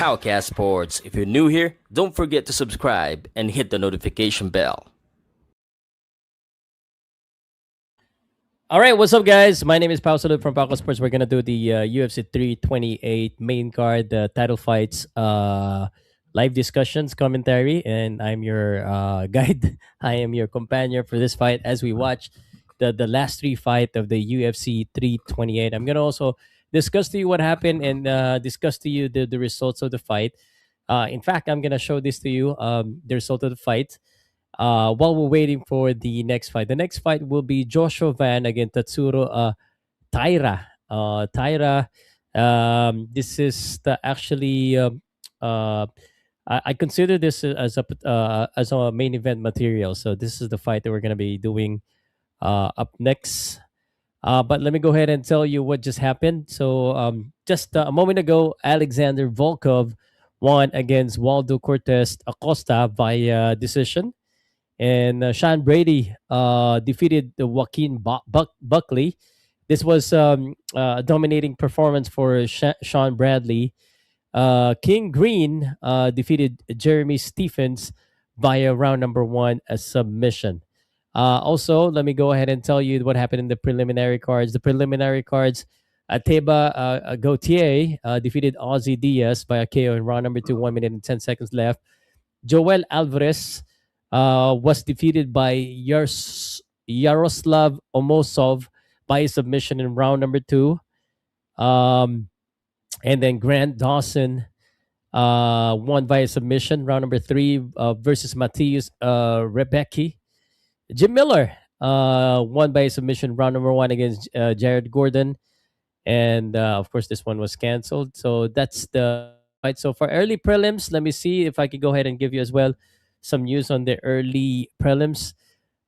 Powcast Sports. If you're new here, don't forget to subscribe and hit the notification bell. All right, what's up, guys? My name is Tatsuro from Powcast Sports. We're gonna do the UFC 328 main card, the title fights, live discussions, commentary, and I'm your guide. I am your companion for this fight as we watch the last three fight of the UFC 328. I'm gonna also discuss to you what happened and discuss to you the results of the fight. In fact, I'm gonna show this to you, the result of the fight while we're waiting for the next fight. The next fight will be Joshua Van against Tatsuro Taira. Taira, this is the actually uh, I consider this as a main event material. So this is the fight that we're gonna be doing up next. But let me go ahead and tell you what just happened. So just a moment ago, Alexander Volkov won against Waldo Cortez Acosta via decision, and Sean Brady defeated the Joaquin Buckley. This was a dominating performance for Sean Bradley. King Green defeated Jeremy Stephens via round number one, a submission. Also, let me go ahead and tell you what happened in the preliminary cards. The preliminary cards, Ateba Gautier defeated Ozzy Diaz by a KO in round number two, 1 minute and 10 seconds left. Joel Alvarez was defeated by Yaroslav Omosov by a submission in round number two. Um, and then Grant Dawson won by a submission, round number three, versus Matthias Rebecki. Jim Miller won by a submission, round number one against Jared Gordon. And of course, this one was canceled. So that's the fight so far. Early prelims, let me see if I can go ahead and give you as well some news on the early prelims.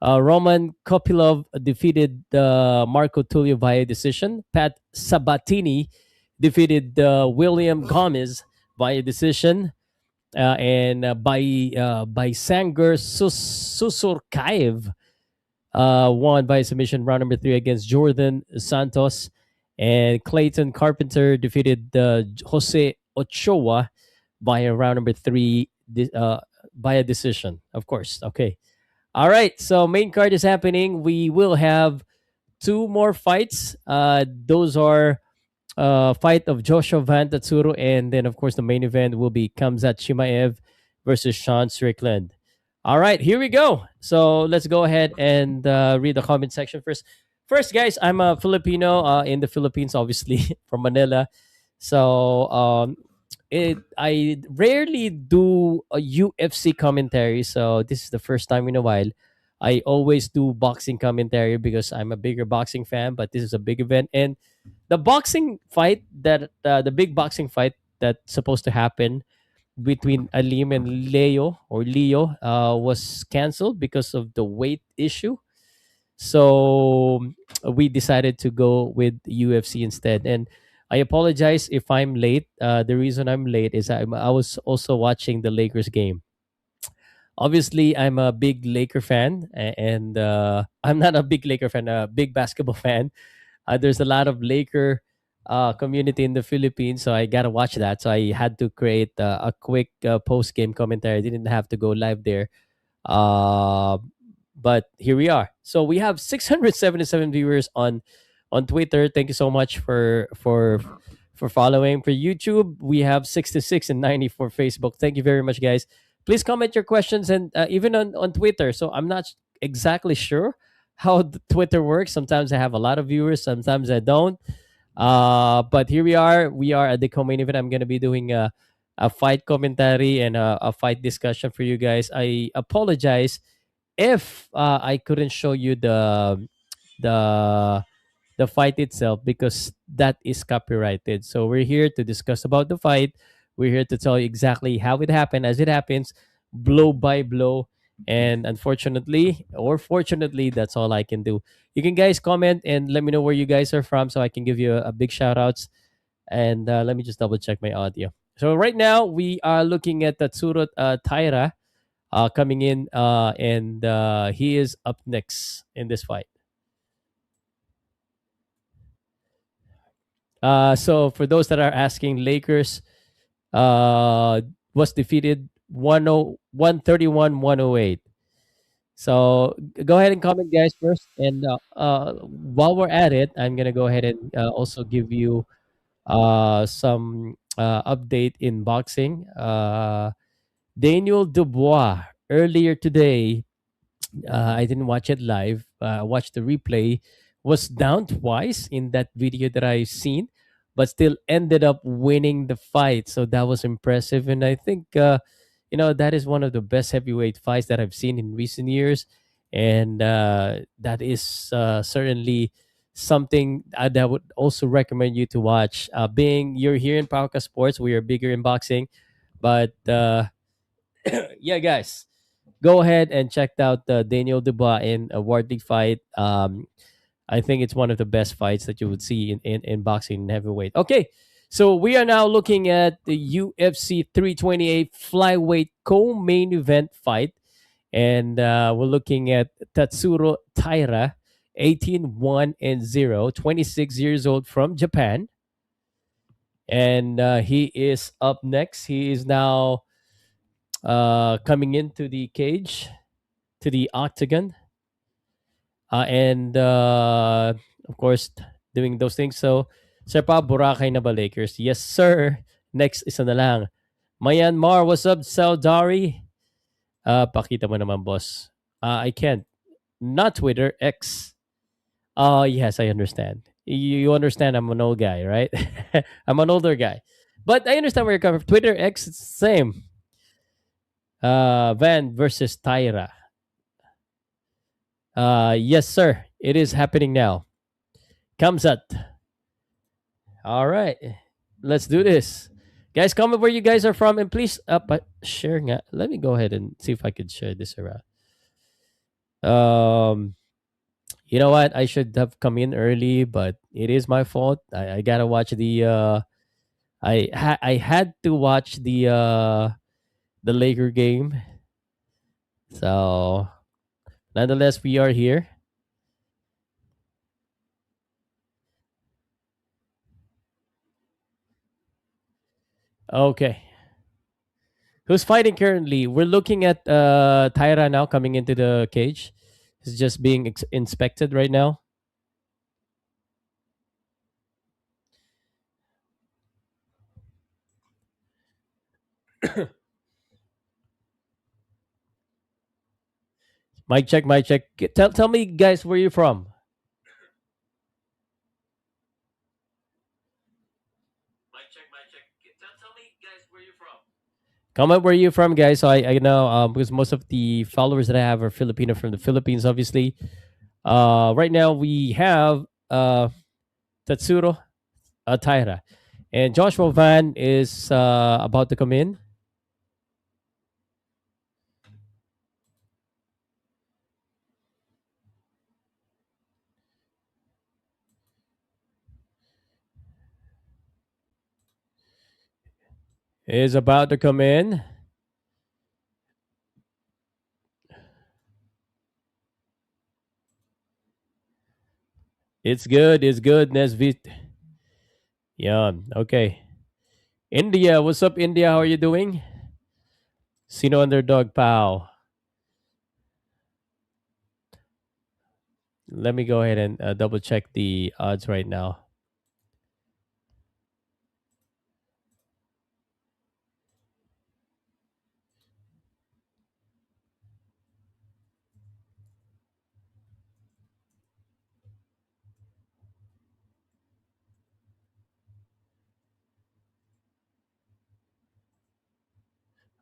Roman Kopilov defeated Marco Tulio via decision. Pat Sabatini defeated William Gomez via decision. And by Sanger Susurkaev won by submission round number three against Jordan Santos. And Clayton Carpenter defeated Jose Ochoa via round number three by a decision, of course. Okay. All right. So main card is happening. We will have two more fights. Those are fight of Joshua Van Tatsuro, and then of course the main event will be Khamzat Chimaev versus Sean Strickland. All right, here we go. So let's go ahead and read the comment section first. First, guys, I'm a Filipino in the Philippines, obviously from Manila. So I rarely do a UFC commentary. So this is the first time in a while. I always do boxing commentary because I'm a bigger boxing fan. But this is a big event, and the boxing fight that the big boxing fight that's supposed to happen between Alim and Leo was canceled because of the weight issue. So we decided to go with UFC instead. And I apologize if I'm late. The reason I'm late is I was also watching the Lakers game. Obviously, I'm a big Laker fan, and I'm not a big Laker fan, a big basketball fan. There's a lot of Laker community in the Philippines, so I gotta watch that. So I had to create a quick post game commentary. I didn't have to go live there, uh, but here we are. So we have 677 viewers on Twitter. Thank you so much for following. For YouTube, we have 66 and 90 for Facebook. Thank you very much, guys. Please comment your questions, and even on Twitter. So I'm not exactly sure how the Twitter works. Sometimes I have a lot of viewers, sometimes I don't. But here we are. We are at the co-main event. I'm gonna be doing a fight commentary and a fight discussion for you guys. I apologize if I couldn't show you the the fight itself because that is copyrighted. So we're here to discuss about the fight. We're here to tell you exactly how it happened, as it happens, blow by blow. And unfortunately, or fortunately, that's all I can do. You can guys comment and let me know where you guys are from so I can give you a big shout outs. And let me just double check my audio. So right now we are looking at Tatsuro Taira coming in, and he is up next in this fight. So for those that are asking, Lakers uh, was defeated 131-108. So go ahead and comment, guys, first. And while we're at it, I'm gonna go ahead and also give you some update in boxing. Daniel Dubois earlier today, I didn't watch it live. I watched the replay. Was down twice in that video that I've seen, but still ended up winning the fight. So that was impressive, and I think that is one of the best heavyweight fights that I've seen in recent years, and that is certainly something that I would also recommend you to watch. Being you're here in Powcast Sports, we are bigger in boxing, but yeah, guys, go ahead and check out the Daniel Dubois in a Wardley fight. I think it's one of the best fights that you would see in boxing in heavyweight. Okay, so we are now looking at the UFC 328 flyweight co-main event fight, and we're looking at Tatsuro Taira, 18-1-0, 26 years old from Japan, and he is up next. He is now coming into the cage, to the octagon, and of course, doing those things. So, Sir Pa, Boracay na ba Lakers? Yes, sir. Next, isa na lang. Myanmar, what's up, Saudari? Pakita mo naman, boss. I can't. Not Twitter, X. Oh, yes, I understand. You understand I'm an old guy, right? I'm an older guy. But I understand where you're coming from. Twitter, X, it's the same. Van versus Taira. Yes, sir. It is happening now. Khamzat. All right. Let's do this. Guys, comment where you guys are from, and please but share nga. Let me go ahead and see if I could share this around. Um you know what? I should have come in early, but it is my fault. I gotta watch the I had to watch the Laker game. So nonetheless, we are here. Okay. Who's fighting currently? We're looking at Taira now coming into the cage. He's just being inspected right now. Mic check, mic check. Tell me, guys, where you from? Mic check, mic check. Tell me, guys, where you from? Comment where you from, guys. So I know because most of the followers that I have are Filipino from the Philippines, obviously. Right now we have Tatsuro, Taira, and Joshua Van is about to come in. Is about to come in. It's good. It's good. Nesvit. Yeah. Okay. India. What's up, India? How are you doing? Sino underdog pal. Let me go ahead and double check the odds right now.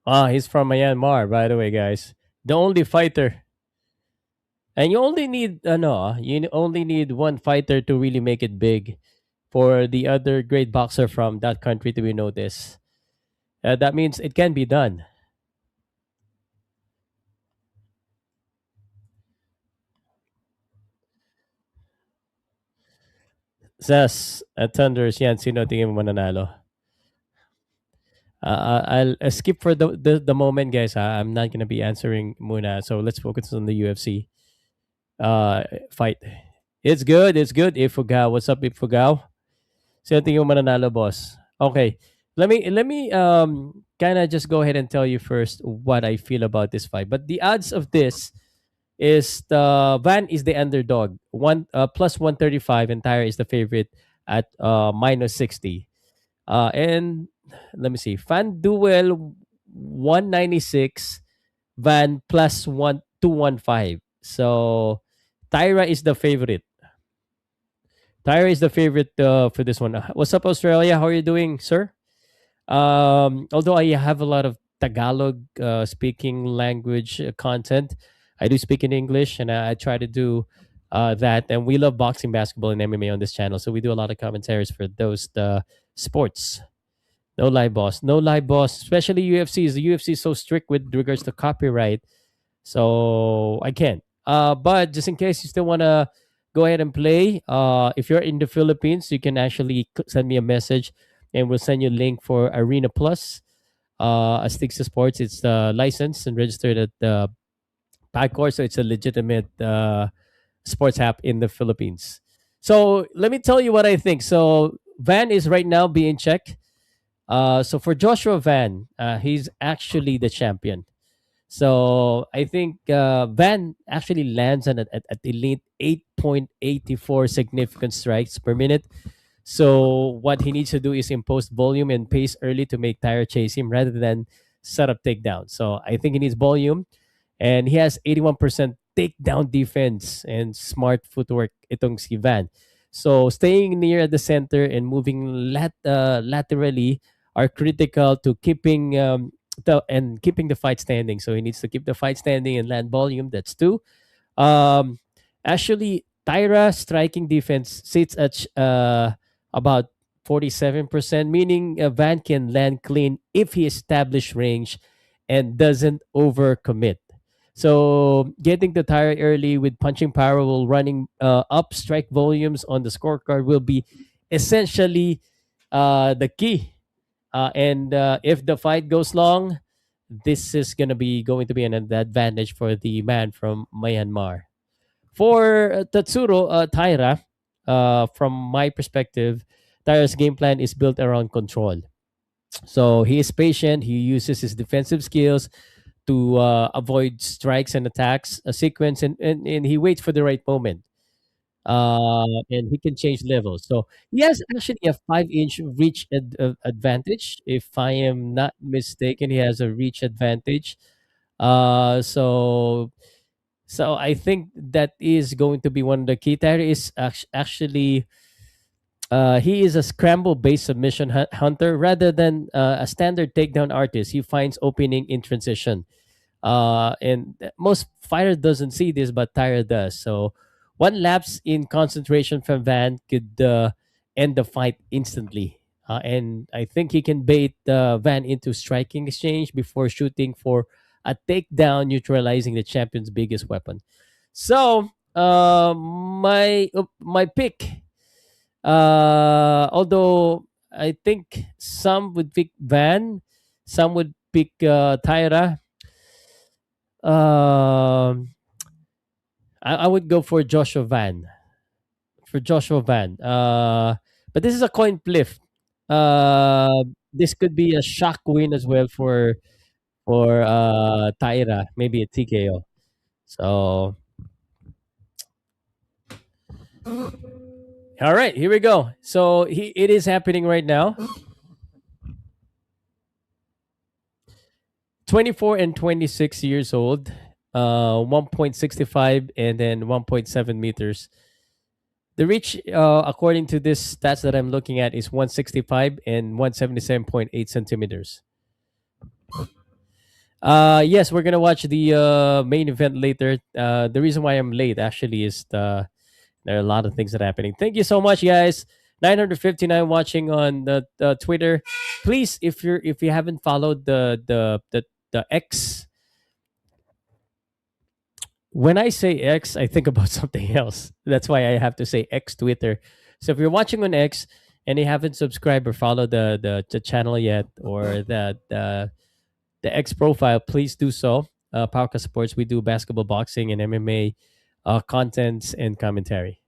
He's from Myanmar, by the way, guys. The only fighter. And you only need you only need one fighter to really make it big for the other great boxer from that country to be noticed. That means it can be done. Says Thunders, yan, sino tingin mo mananalo? I'll skip for the moment, guys. I'm not gonna be answering muna. So let's focus on the UFC fight. It's good. It's good. Ifugao. What's up, Ifugao? Sino tingin mo mananalo, boss? Okay. Let me kind of just go ahead and tell you first what I feel about this fight. But the odds of this is the Van is the underdog, one plus 135, and Tyre is the favorite at minus 60. And let me see, Fan Duel 196, Van plus 1215. So Tyra is the favorite. Tyra is the favorite for this one. What's up, Australia? How are you doing, sir? Although I have a lot of Tagalog speaking language content, I do speak in English, and I try to do that. And we love boxing, basketball, and MMA on this channel, so we do a lot of commentaries for those sports. No lie, boss. No lie, boss. Especially UFC. The UFC is so strict with regards to copyright, so I can't. But just in case you still wanna go ahead and play, if you're in the Philippines, you can actually send me a message, and we'll send you a link for Arena Plus. Astixia Sports. It's licensed and registered at the PAGCOR, so it's a legitimate sports app in the Philippines. So let me tell you what I think. So Van is right now being checked. So for Joshua Van, he's actually the champion. So I think Van actually lands at elite 8.84 significant strikes per minute. So what he needs to do is impose volume and pace early to make Tyra chase him rather than set up takedown. So I think he needs volume, and he has 81% takedown defense and smart footwork itong si Van. So staying near the center and moving laterally are critical to keeping the fight standing. So he needs to keep the fight standing and land volume. That's two. Um, Actually, Tyra striking defense sits at about 47%, meaning Van can land clean if he establish range and doesn't overcommit. So getting the Tyra early with punching power while running up strike volumes on the scorecard will be essentially the key. And if the fight goes long, this is going to be an advantage for the man from Myanmar. For Tatsuro Taira, from my perspective, Taira's game plan is built around control. So he is patient. He uses his defensive skills to avoid strikes and attacks a sequence, and he waits for the right moment. And he can change levels. So he has actually a 5-inch reach advantage. If I am not mistaken, he has a reach advantage. So I think that is going to be one of the key. Terry is actually he is a scramble based submission hunter rather than a standard takedown artist. He finds opening in transition. And most fighter doesn't see this, but Tyra does. So one lapse in concentration from Van could end the fight instantly. And I think he can bait Van into striking exchange before shooting for a takedown, neutralizing the champion's biggest weapon. So my pick, although I think some would pick Van, some would pick Tyra. Um, I would go for Joshua Van. For Joshua Van. But this is a coin flip. This could be a shock win as well for Taira, maybe a TKO. So all right, here we go. So it is happening right now. 24 and 26 years old. 1.65 and then 1.7 meters. The reach, according to this stats that I'm looking at, is 165 and 177.8 centimeters. Yes, we're gonna watch the main event later. The reason why I'm late actually is there are a lot of things that are happening. Thank you so much, guys. 959 watching on the Twitter. Please, if you haven't followed the X, when I say X, I think about something else. That's why I have to say X Twitter. So if you're watching on X and you haven't subscribed or followed the channel yet, or the X profile, please do so. Powcast Sports, we do basketball, boxing, and MMA contents and commentary.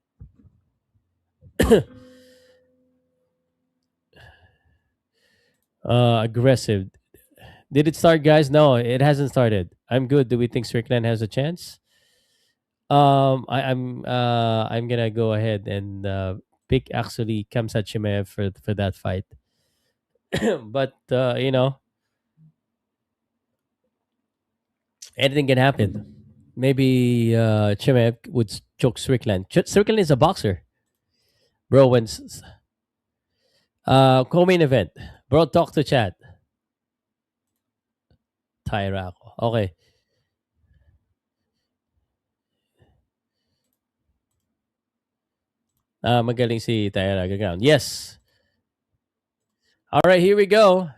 Aggressive. Did it start, guys? No, it hasn't started. I'm good. Do we think Strickland has a chance? I'm gonna go ahead and pick actually Khamzat Chimaev for that fight. But anything can happen. Maybe Chimaev would choke Strickland. Strickland is a boxer, bro. Co-main event, bro. Talk to chat. Taira ako. Okay. Magaling si Taira Gaground. Yes. All right, here we go.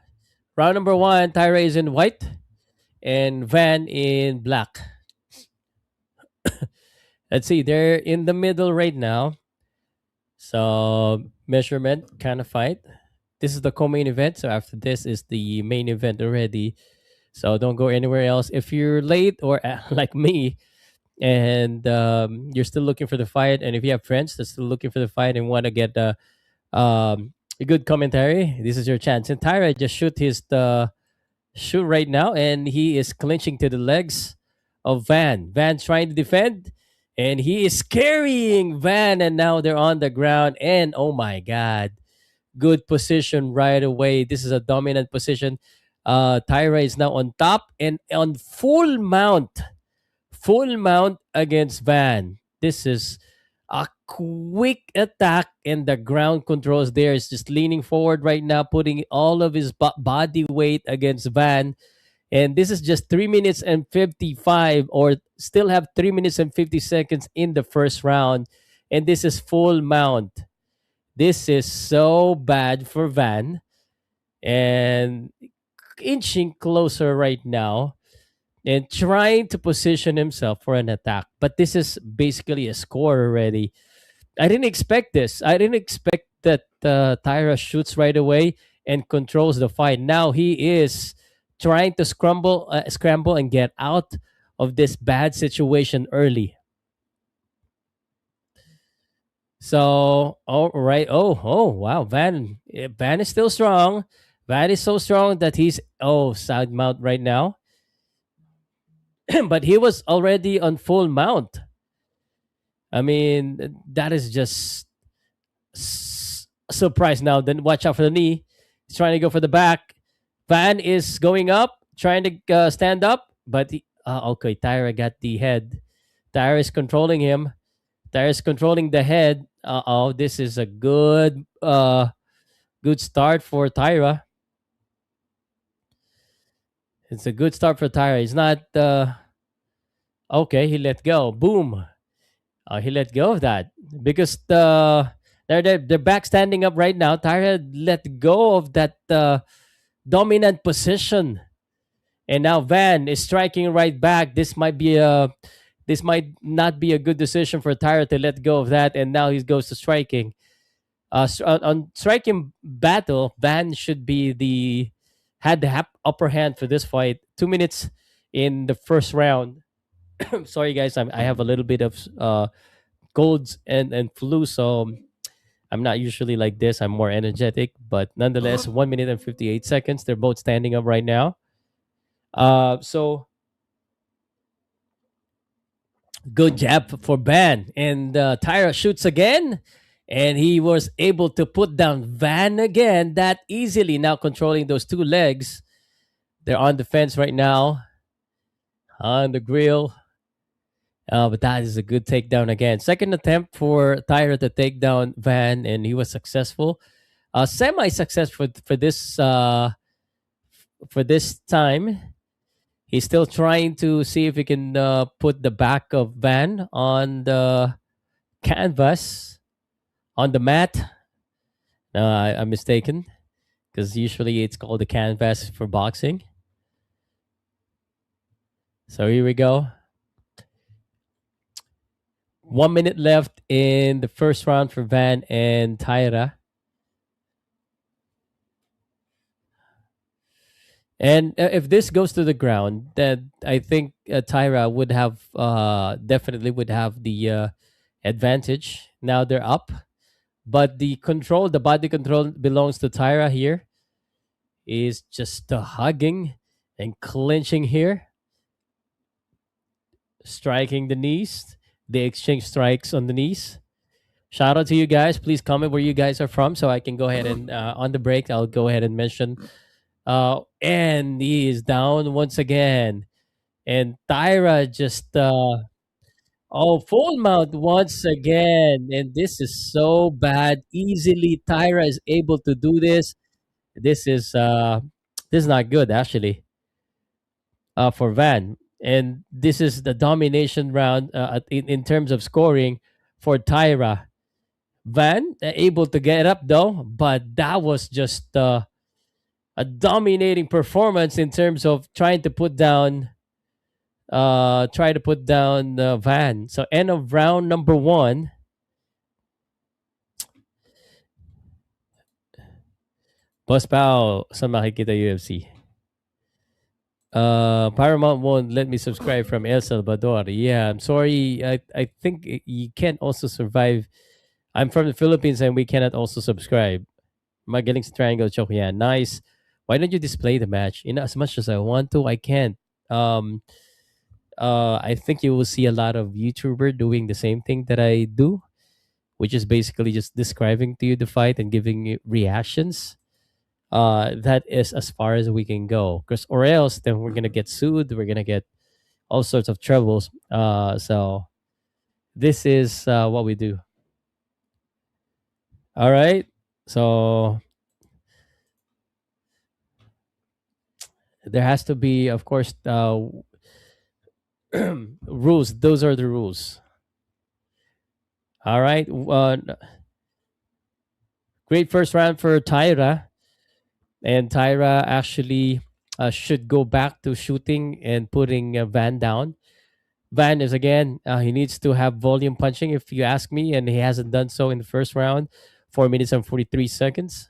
Round number one. Taira is in white and Van in black. Let's see. They're in the middle right now. So measurement kind of fight. This is the co-main event. So after this is the main event already. So don't go anywhere else. If you're late or like me, and you're still looking for the fight, and if you have friends that's still looking for the fight and want to get a good commentary, this is your chance. And Tyra just shoot right now, and he is clinching to the legs of Van. Van trying to defend, and he is carrying Van, and now they're on the ground. And oh my God, good position right away. This is a dominant position. Tyra is now on top and on full mount against Van. This is a quick attack, and the ground controls there is just leaning forward right now, putting all of his body weight against Van. And this is just 3 minutes and 55, or still have 3 minutes and 50 seconds in the first round. And this is full mount. This is so bad for Van. And inching closer right now and trying to position himself for an attack. But this is basically a score already. I didn't expect this. I didn't expect that Tyra shoots right away and controls the fight. Now he is trying to scramble and get out of this bad situation early. So, all right. Oh, wow. Van is still strong. Van is so strong that he's side mount right now. But he was already on full mount. I mean, that is just surprise now. Then watch out for the knee. He's trying to go for the back. Van is going up, trying to stand up, but okay, Tyra got the head. Tyra is controlling him. Tyra is controlling the head. Oh, this is a good start for Tyra. It's a good start for Tyra. He's not okay. He let go. Boom. He let go of that because they're back standing up right now. Tyra let go of that dominant position, and now Van is striking right back. This might not be a good decision for Tyra to let go of that, and now he goes to striking. On striking battle, Van should be the had the upper hand for this fight. 2 minutes in the first round. Sorry guys, I have a little bit of colds and flu, so I'm not usually like this. I'm more energetic, but nonetheless, 1 minute and 58 seconds. They're both standing up right now. So good jab for Van, and Tyra shoots again, and he was able to put down Van again that easily. Now controlling those two legs. They're on the fence right now, on the grill. But that is a good takedown again. Second attempt for Tyra to take down Van, and he was successful. Semi-successful for this time. He's still trying to see if he can put the back of Van on the canvas, on the mat. No, I'm mistaken, because usually it's called the canvas for boxing. So here we go. 1 minute left in the first round for Van and Tyra. And if this goes to the ground, then I think Tyra would have definitely would have the advantage. Now they're up, but the body control belongs to Tyra here. is just hugging and clinching here, striking the knees. They exchange strikes on the knees. Shout out to you guys. Please comment where you guys are from so I can go ahead and on the break I'll go ahead and mention. And he is down once again. And Taira just full mount once again. And this is so bad. Easily Taira is able to do this. This is this is not good actually for Van. And this is the domination round in terms of scoring for Taira. Van able to get up though, but that was just a dominating performance in terms of try to put down Van. So end of round number one. Boss Pao, sa makikita UFC. Paramount won't let me subscribe from El Salvador. Yeah, I'm sorry. I think you can't also survive. I'm from the Philippines and we cannot also subscribe. Magaling sa triangle choke. Yeah, nice. Why don't you display the match? In as much as I want to, I can't. Um, I think you will see a lot of YouTuber doing the same thing that I do, which is basically just describing to you the fight and giving you reactions. That is as far as we can go, because or else then we're gonna get sued. We're gonna get all sorts of troubles. So this is what we do. All right. So there has to be, of course, rules. Those are the rules. All right. Great first round for Taira, and Taira actually should go back to shooting and putting Van down. Van is again, he needs to have volume punching, if you ask me, and he hasn't done so in the first round. 4 minutes and 43 seconds.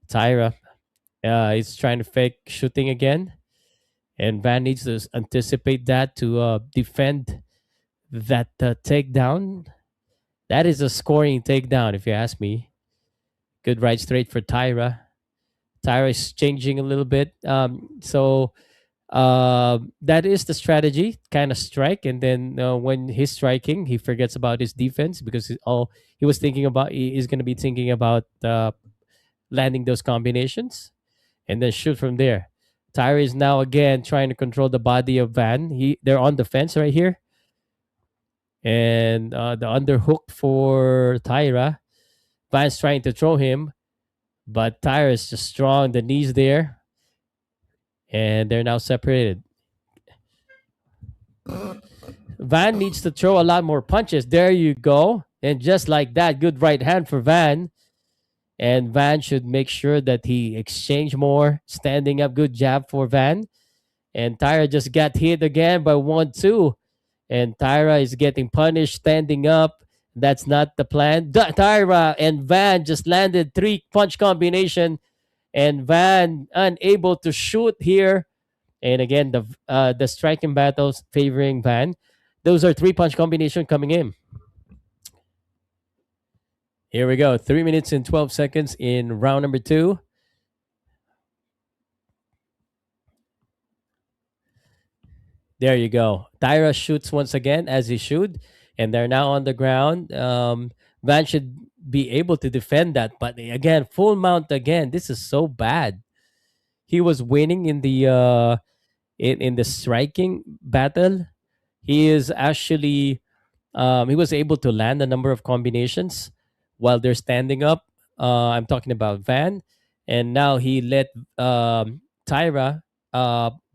Taira is trying to fake shooting again, and Van needs to anticipate that to defend that takedown. That is a scoring takedown, if you ask me. Good right straight for Taira. Taira is changing a little bit. That is the strategy, kind of strike, and then when he's striking, he forgets about his defense because all he was thinking about he is going to be thinking about landing those combinations, and then shoot from there. Tyra is now again trying to control the body of Van. They're on the fence right here, and the underhook for Tyra. Van's trying to throw him, but Tyra is just strong. The knees there, and they're now separated. Van needs to throw a lot more punches. There you go. And just like that, good right hand for Van. And Van should make sure that he exchange more. Standing up, good jab for Van. And Tyra just got hit again by 1-2. And Tyra is getting punished standing up. That's not the plan. Tyra and Van just landed 3 punch combination. And Van unable to shoot here. And again, the striking battles favoring Van. Those are 3 punch combination coming in. Here we go. 3 minutes and 12 seconds in round number two. There you go. Tyra shoots once again as he should, and they're now on the ground. Van should be able to defend that, but again, full mount again. This is so bad. He was winning in the in the striking battle. He is actually he was able to land a number of combinations while they're standing up. I'm talking about Van, and now he let Tyra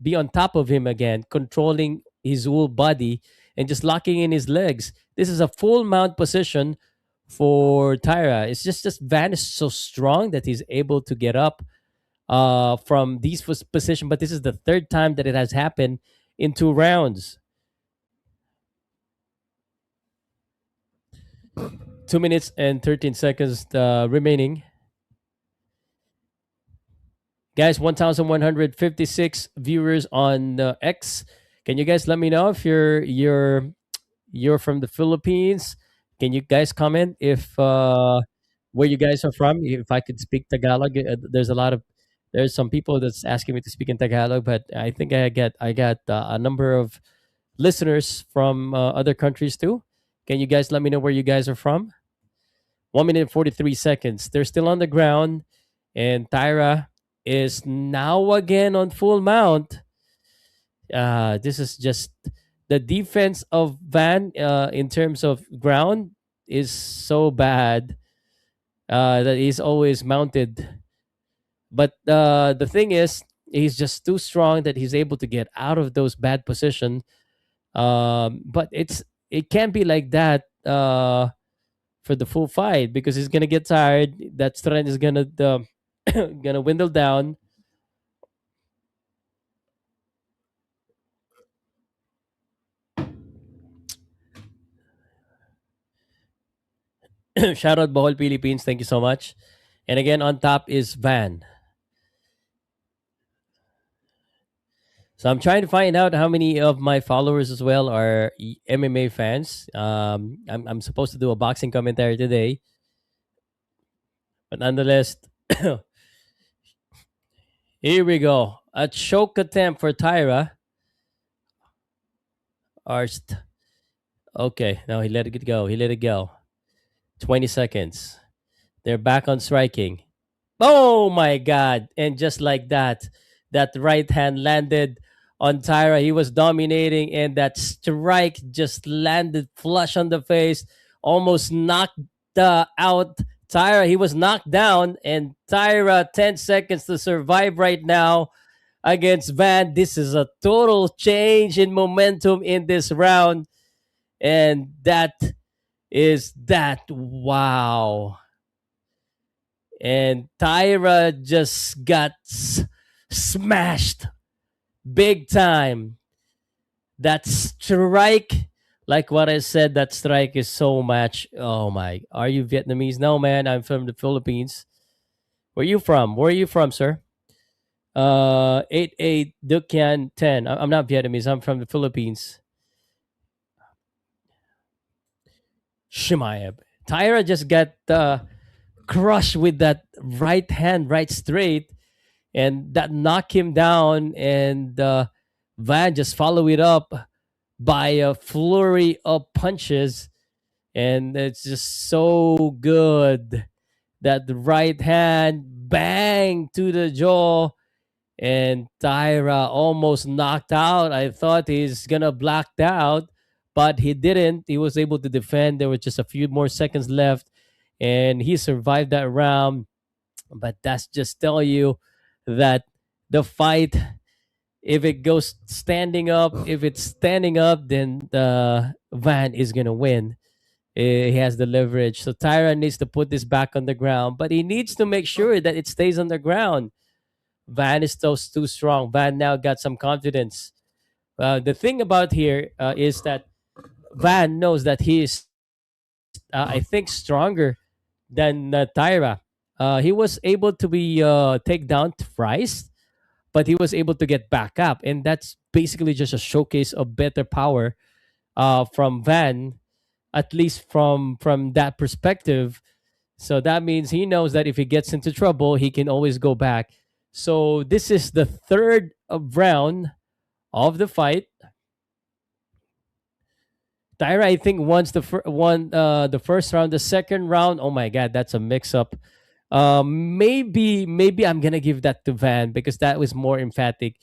be on top of him again, controlling his whole body and just locking in his legs. This is a full mount position for Tyra. It's just Van is so strong that he's able to get up from these position. But this is the third time that it has happened in 2 rounds. 2 minutes and 13 seconds remaining. Guys, 1,156 viewers on X. Can you guys let me know if you're from the Philippines? Can you guys comment if where you guys are from. If I could speak Tagalog, there's some people that's asking me to speak in Tagalog, but I think I got a number of listeners from other countries too. Can you guys let me know where you guys are from? 1 minute and 43 seconds. They're still on the ground, and Taira is now again on full mount. This is just the defense of Van in terms of ground is so bad that he's always mounted. But the thing is, he's just too strong that he's able to get out of those bad positions. But it can't be like that for the full fight because he's gonna get tired. That strength is gonna gonna dwindle down. Shout out Bohol Philippines. Thank you so much. And again, on top is Van. So I'm trying to find out how many of my followers as well are MMA fans. I'm supposed to do a boxing commentary today, but nonetheless, here we go. A choke attempt for Tyra. Arst. Okay, no, he let it go. He let it go. 20 seconds. They're back on striking. Oh my God. And just like that, that right hand landed on Tyra. He was dominating, and that strike just landed flush on the face, almost knocked out Tyra. He was knocked down, and Tyra, 10 seconds to survive right now against Van. This is a total change in momentum in this round. And that is that. Wow. And Tyra just got smashed big time. That strike, like what I said, that strike is so much. Oh my, are you Vietnamese? No, man, I'm from the Philippines. Where you from? Where are you from, sir? 88 Dukian 10. I'm not Vietnamese. I'm from the Philippines. Chimaev. Tyra just got crushed with that right hand, right straight, and that knocked him down. And Van just followed it up by a flurry of punches, and it's just so good. That right hand bang to the jaw, and Tyra almost knocked out. I thought he's gonna black out, but he didn't. He was able to defend. There was just a few more seconds left, and he survived that round. But that's just tell you that the fight, if it goes standing up, if it's standing up, then the Van is gonna win. He has the leverage. So Tyra needs to put this back on the ground, but he needs to make sure that it stays on the ground. Van is still too strong. Van now got some confidence. The thing about here is that Van knows that he is, I think, stronger than Tyra. He was able to be take down twice, but he was able to get back up, and that's basically just a showcase of better power from Van, at least from that perspective. So that means he knows that if he gets into trouble, he can always go back. So this is the third round of the fight. Tyra, I think, won the first round. The second round, oh my God, that's a mix up. Maybe I'm gonna give that to Van because that was more emphatic.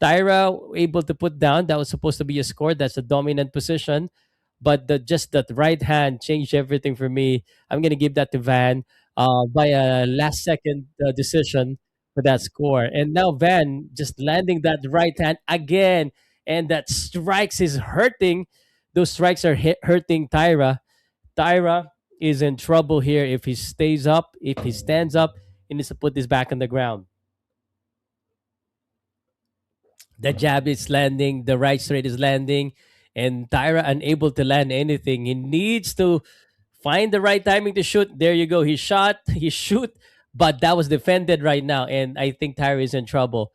Tyra able to put down. That was supposed to be a score. That's a dominant position, but just that right hand changed everything for me. I'm gonna give that to Van by a last second decision for that score. And now Van just landing that right hand again, and that strikes is hurting. Those strikes are hurting Tyra. Tyra is in trouble here if he stays up, if he stands up, he needs to put this back on the ground. The jab is landing, the right straight is landing, and Tyra unable to land anything. He needs to find the right timing to shoot. There you go. He shot, he shoot, but that was defended right now, and I think Tyra is in trouble.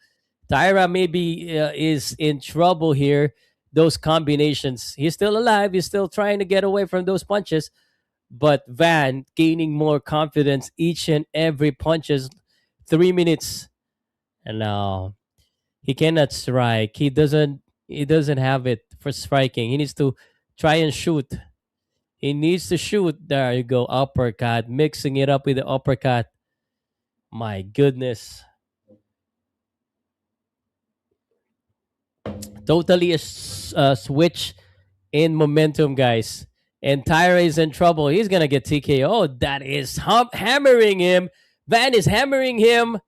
Tyra maybe is in trouble here. Those combinations. He's still alive. He's still trying to get away from those punches, but Van gaining more confidence each and every punches. 3 minutes, and now he cannot strike. He doesn't have it for striking. He needs to try and shoot. He needs to shoot. There you go, uppercut, mixing it up with the uppercut. My goodness, totally a switch in momentum, guys. And Taira is in trouble. He's gonna get TKO. That is hammering him. Van is hammering him,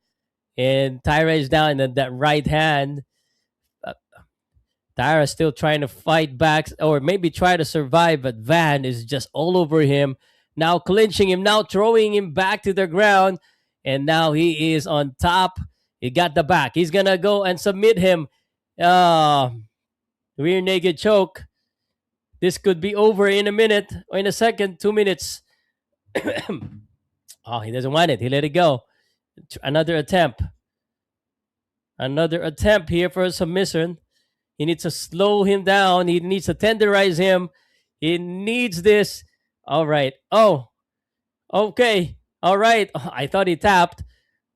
and Taira is down. And that right hand. uh, Taira still trying to fight back, or maybe try to survive, but Van is just all over him. Now clinching him, now throwing him back to the ground, and now he is on top. He got the back. He's gonna go and submit him. Uh, Rear naked choke. This could be over in a minute or in a second, 2 minutes. Oh, he doesn't want it. He let it go. Another attempt. Another attempt here for a submission. He needs to slow him down. He needs to tenderize him. He needs this. All right. Oh, okay. All right. Oh, I thought he tapped,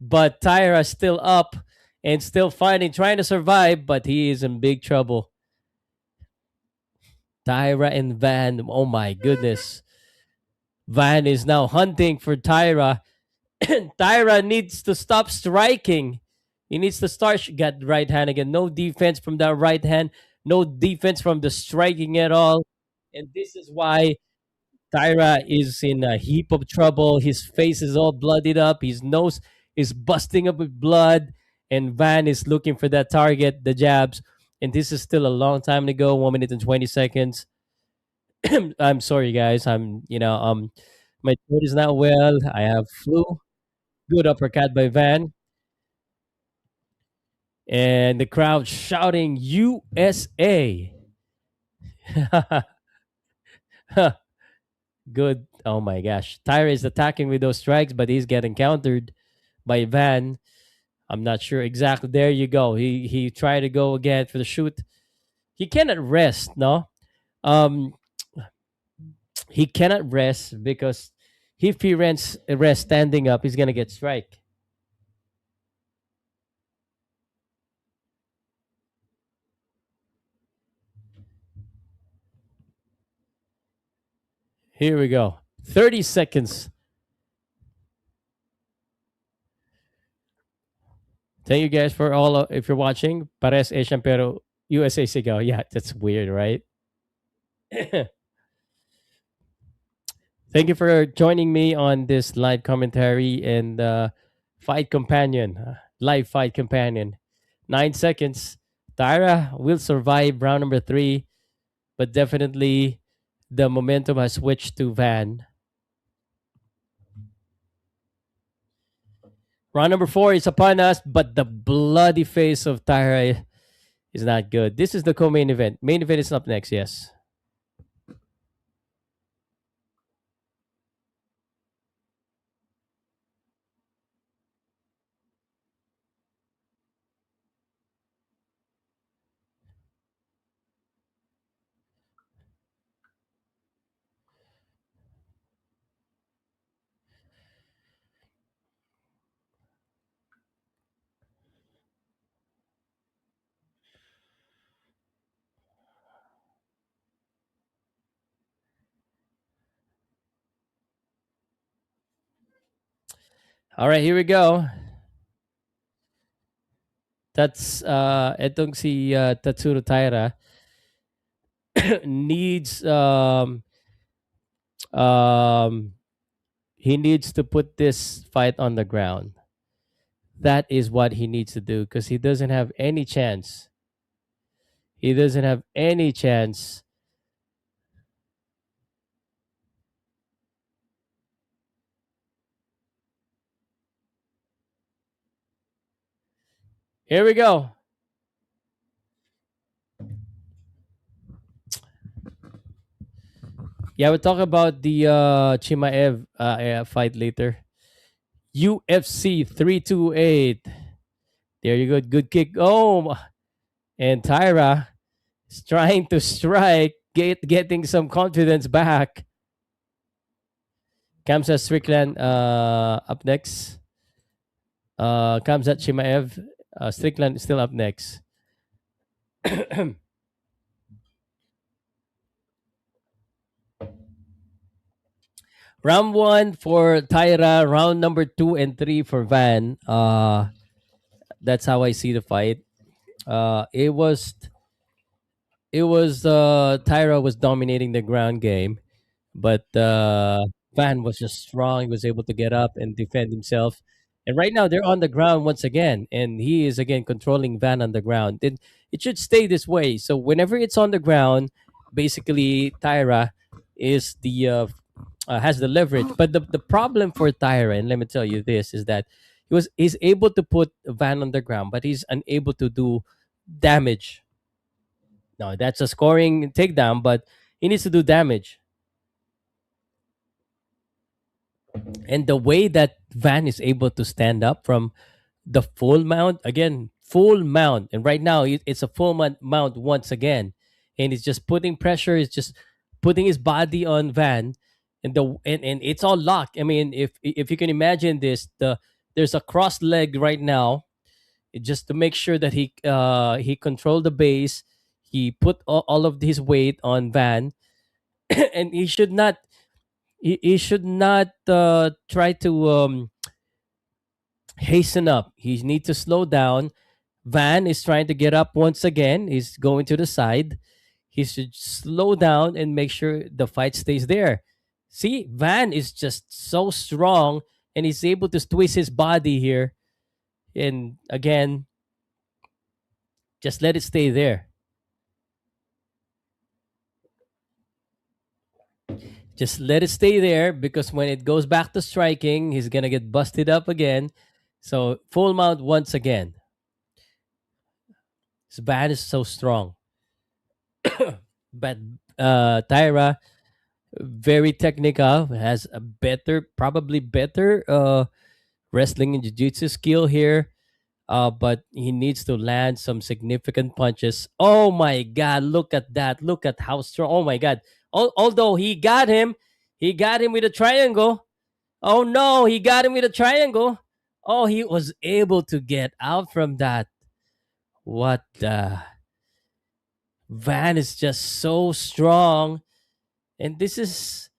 but Tyra still up and still fighting, trying to survive, but he is in big trouble. Tyra and Van. Oh my goodness. Van is now hunting for Tyra. Tyra needs to stop striking. He needs to start. Got right hand again. No defense from that right hand. No defense from the striking at all. And this is why Tyra is in a heap of trouble. His face is all bloodied up. His nose is busting up with blood. And Van is looking for that target, the jabs. And this is still a long time to go. 1 minute and 20 seconds. I'm sorry, guys. My throat is not well. I have flu. Good uppercut by Van, and the crowd shouting USA. Good. Oh my gosh. Tyra is attacking with those strikes, but he's getting countered by Van. I'm not sure exactly. There you go. He tried to go again for the shoot. He cannot rest, no? Um he cannot rest because if he rest standing up, he's gonna get strike. Here we go. 30 seconds. Thank you guys for all if you're watching. Pares Asian pero USA Sigaw. Yeah, that's weird, right? Thank you for joining me on this live commentary and fight companion, live fight companion. 9 seconds. Taira will survive round number three, but definitely the momentum has switched to Van. Round number four is upon us, but the bloody face of Taira is not good. This is the co-main event. Main event is up next. Yes. All right, here we go. That's etong si Tatsuro Taira needs um he needs to put this fight on the ground. That is what he needs to do because he doesn't have any chance. He doesn't have any chance. Here we go. Yeah, we'll talk about the Chimaev fight later. UFC 328. There you go. Good kick. Oh, and Tyra is trying to strike, getting some confidence back. Khamzat Strickland up next. Khamzat Chimaev, Strickland is still up next. Round one for Taira, round number two and three for Van. That's how I see the fight. It was Tyra was dominating the ground game, but Van was just strong. He was able to get up and defend himself. And right now they're on the ground once again, and he is again controlling Van on the ground. And it should stay this way. So whenever it's on the ground, basically Tyra is the has the leverage. But the problem for Tyra, and let me tell you this, is that he's able to put Van on the ground, but he's unable to do damage. No, that's a scoring takedown, but he needs to do damage. And the way that Van is able to stand up from the full mount, again, full mount. And right now, it's a full mount once again. And he's just putting pressure, he's just putting his body on Van. And it's all locked. I mean, if you can imagine this, there's a cross leg right now, just to make sure that he controlled the base. He put all of his weight on Van, and he should not try to hasten up. He needs to slow down. Van is trying to get up once again. He's going to the side. He should slow down and make sure the fight stays there. See, Van is just so strong, and he's able to twist his body here. And again, just let it stay there. Just let it stay there, because when it goes back to striking, he's gonna get busted up again. So full mount once again. His bat is so strong. But Taira, very technical, has a better, probably better wrestling and jiu-jitsu skill here. But he needs to land some significant punches. Oh my God! Look at that! Look at how strong! Oh my God! Although he got him with a triangle. Oh no! He got him with a triangle. Oh, he was able to get out from that. What the? Van is just so strong, and this is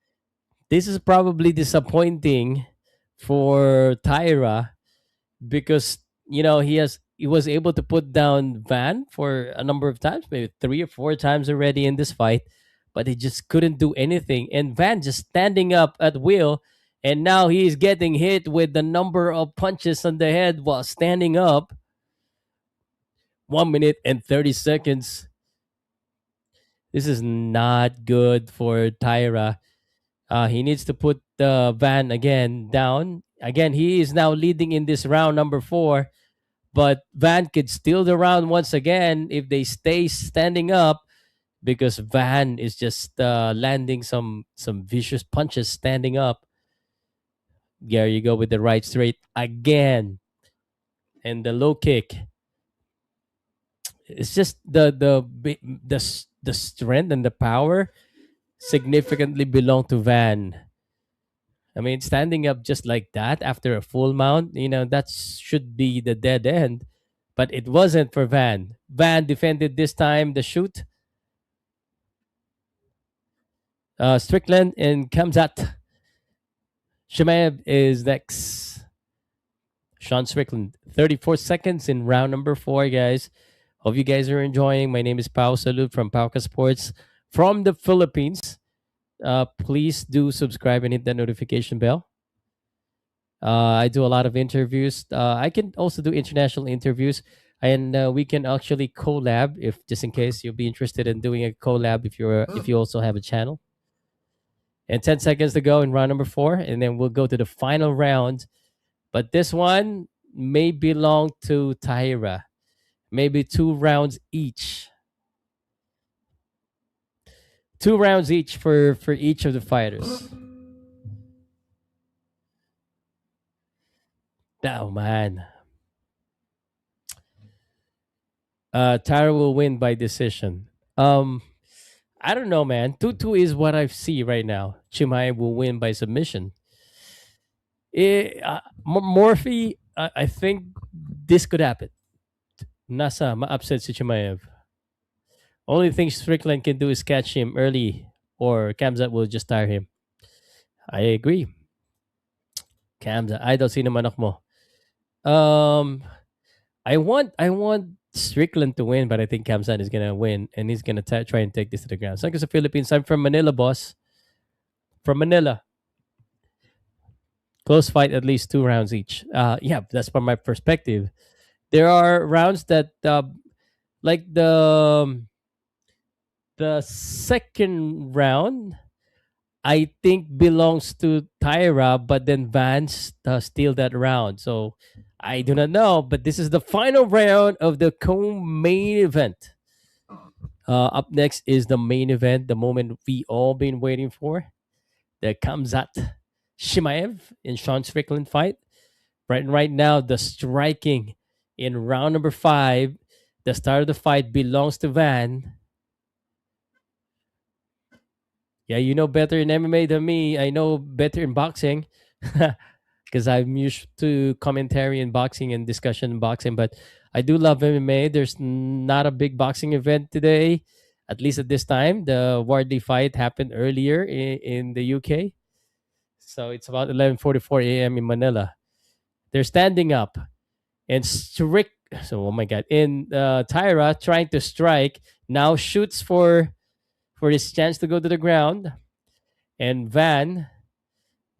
probably disappointing for Tyra, because he was able to put down Van for a number of times, maybe three or four times already in this fight, but he just couldn't do anything. And Van just standing up at will, and now he's getting hit with the number of punches on the head while standing up. 1 minute and 30 seconds. This is not good for Tyra. He needs to put Van again down. Again, he is now leading in this round number four, but Van could steal the round once again if they stay standing up, because Van is just landing some vicious punches standing up. There you go with the right straight again, and the low kick. It's just the strength and the power significantly belong to Van. I mean, standing up just like that after a full mount, that should be the dead end. But it wasn't for Van. Van defended this time the shoot. Strickland and Khamzat Chimaev is next. Sean Strickland, 34 seconds in round number four, guys. Hope you guys are enjoying. My name is Pao Salud from Powcast Sports from the Philippines. Please do subscribe and hit that notification bell. I do a lot of interviews. I can also do international interviews, and we can actually collab, if just in case you'll be interested in doing a collab if you also have a channel. And 10 seconds to go in round number four, and then we'll go to the final round. But this one may belong to Taira. Maybe 2 rounds each. 2 rounds each for each of the fighters. Oh man. Tara will win by decision. I don't know, man. 2-2 is what I see right now. Chimaev will win by submission. Morphe, I think this could happen. Nasa ma-upset si Chimaev. Only thing Strickland can do is catch him early, or Kamzat will just tire him. I agree. Kamzat, idol, sino manok mo? Um, I want Strickland to win, but I think Kamzat is gonna win, and he's gonna try and take this to the ground. So, because the Philippines, I'm from Manila, boss. From Manila, close fight, at least 2 rounds each. Yeah, that's from my perspective. There are rounds that, like the second round, I think belongs to Taira, but then Vance steal that round. So I do not know, but this is the final round of the co-main event. Up next is the main event, the moment we all been waiting for, the Khamzat Chimaev and Sean Strickland fight. Right now, the striking in round number 5, the start of the fight belongs to Van. Yeah, you know better in MMA than me. I know better in boxing because I'm used to commentary in boxing and discussion in boxing. But I do love MMA. There's not a big boxing event today, at least at this time. The Wardley fight happened earlier in the UK, so it's about 11:44 a.m. in Manila. They're standing up and strict. So, oh my God! In Taira trying to strike now shoots for his chance to go to the ground, and Van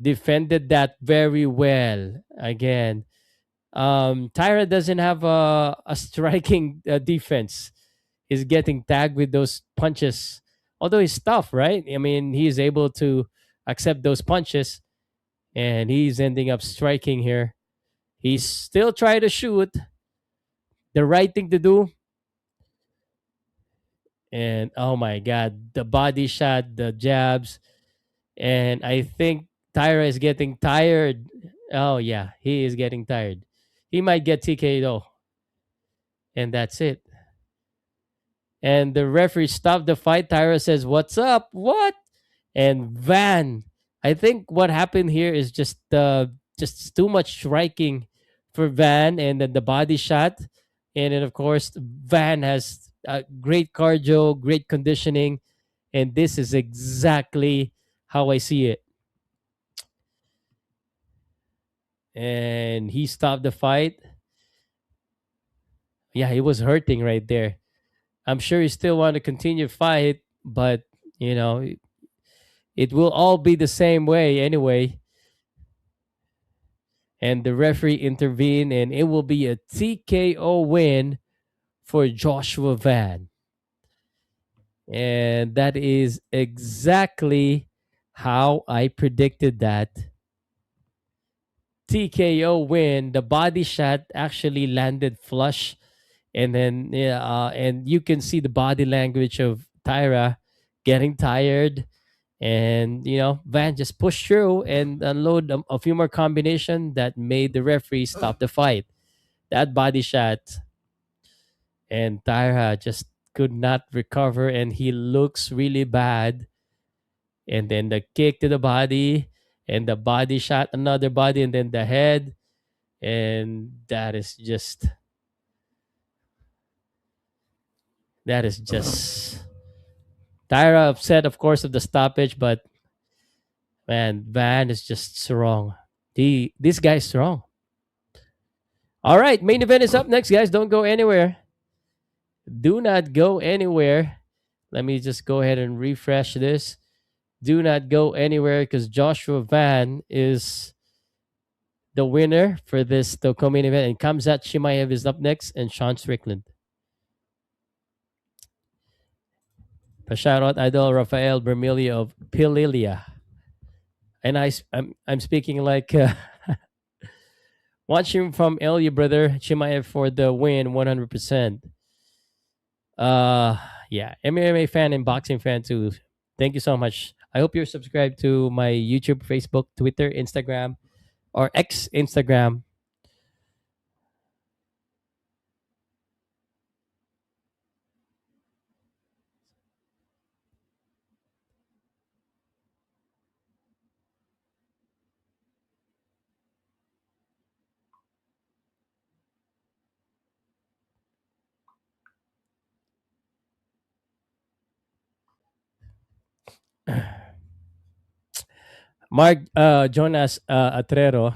defended that very well. Again, Tyra doesn't have a striking defense. He's getting tagged with those punches. Although he's tough, right? I mean, he's able to accept those punches, and he's ending up striking here. He's still trying to shoot. The right thing to do. And oh my God, the body shot, the jabs, and I think Tyra is getting tired. Oh yeah, he is getting tired. He might get TK though, and that's it. And the referee stopped the fight. Tyra says, "What's up? What?" And Van, I think what happened here is just too much striking for Van, and then the body shot, and then of course Van has great cardio, great conditioning, and this is exactly how I see it. And he stopped the fight. Yeah, he was hurting right there. I'm sure he still want to continue fight, but you know, it will all be the same way anyway. And the referee intervened, and it will be a TKO win for Joshua Van. And that is exactly how I predicted that. TKO win. The body shot actually landed flush, and then yeah, and you can see the body language of Tyra getting tired, and Van just pushed through and unload a few more combination that made the referee stop the fight. That body shot, and Tyra just could not recover, and he looks really bad. And then the kick to the body, and the body shot, another body, and then the head, and that is just Tyra upset, of course, of the stoppage, but man, Van is just strong. This guy's strong. All right, main event is up next, guys. Don't go anywhere. Do not go anywhere. Let me just go ahead and refresh this. Do not go anywhere because Joshua Van is the winner for this Toko main event, and Kamzat Chimaev is up next, and Sean Strickland. A shout out Idol Rafael Bermilio of Pililia. And I'm speaking like watching from Elia, brother. Chimaev for the win, 100%. Uh, yeah, MMA fan and boxing fan too. Thank you so much. I hope you're subscribed to my YouTube, Facebook, Twitter, Instagram, or X Instagram. Mark Jonas Atrero,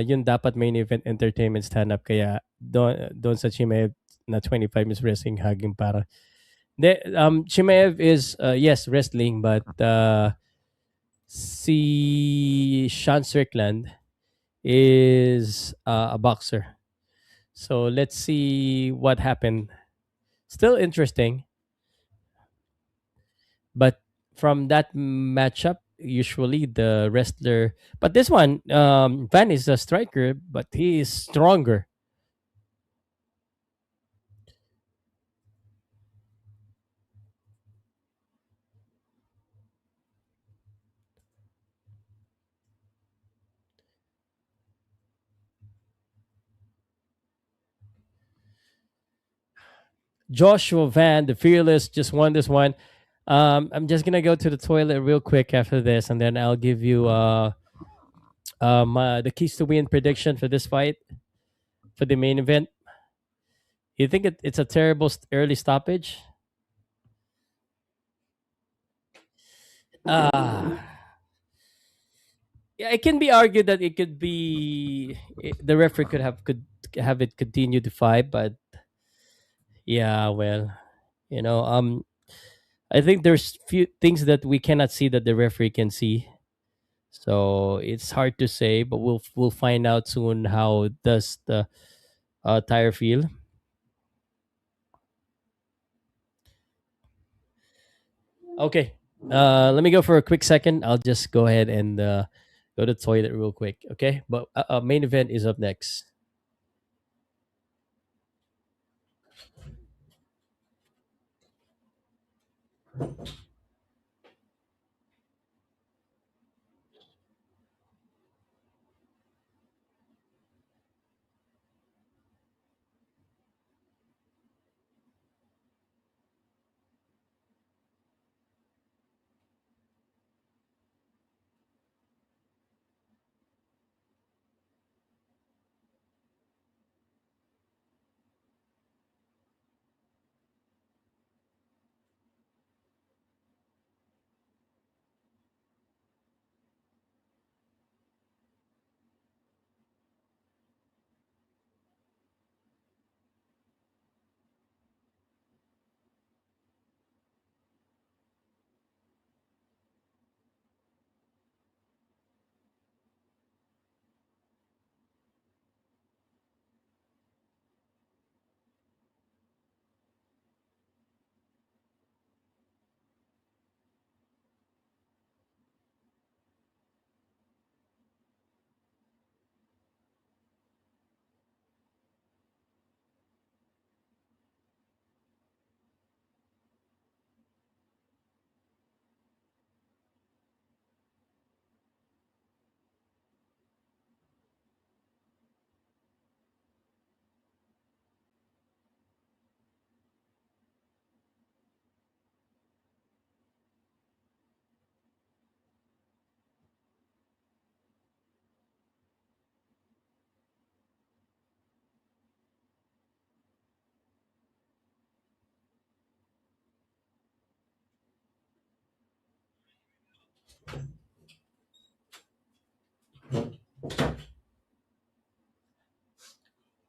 yun dapat main event entertainment stand-up kaya doon sa Chimev na 25 is wrestling haging para. Chimev is yes wrestling but si Sean Strickland is a boxer. So let's see what happened. Still interesting, but from that matchup, usually the wrestler. But this one, Van is a striker, but he is stronger. Joshua Van, the fearless, just won this one. I'm just gonna go to the toilet real quick after this, and then I'll give you the keys to win prediction for this fight for the main event. You think it's a terrible early stoppage? Ah, yeah, it can be argued that it could be the referee could have it continue to fight, but yeah, well, you know, I think there's few things that we cannot see that the referee can see, so it's hard to say. But we'll find out soon how does the tire feel. Okay, let me go for a quick second. I'll just go ahead and go to the toilet real quick. Okay, but main event is up next.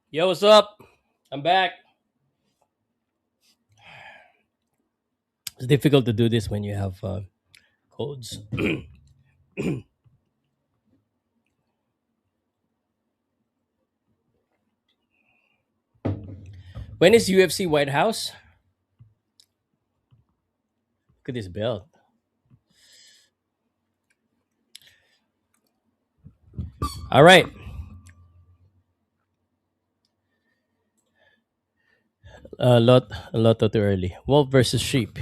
Yo, what's up? I'm back. It's difficult to do this when you have codes. When is UFC White House? Look at this belt. All right. A lot too early. Wolf versus sheep.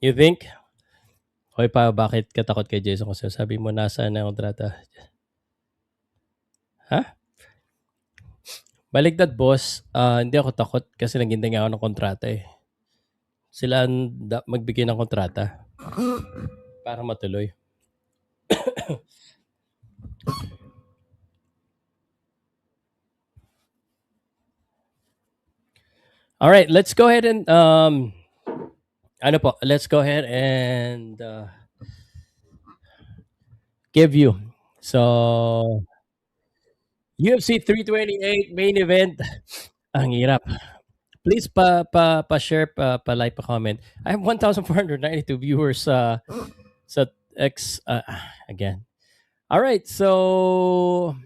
You think? Hoy pa, bakit katakot kay Jason kasi sabi mo nasa na kontrata? Ha? Baligtad boss, hindi ako takot kasi naghintay nga ako ng kontrata eh. Sila ang magbigay ng kontrata para matuloy. All right, let's go ahead and let's go ahead and give you. So UFC 328 main event. Ang hirap. Please pa-share, pa-like, pa-comment. I have 1,492 viewers sa X again. All right, so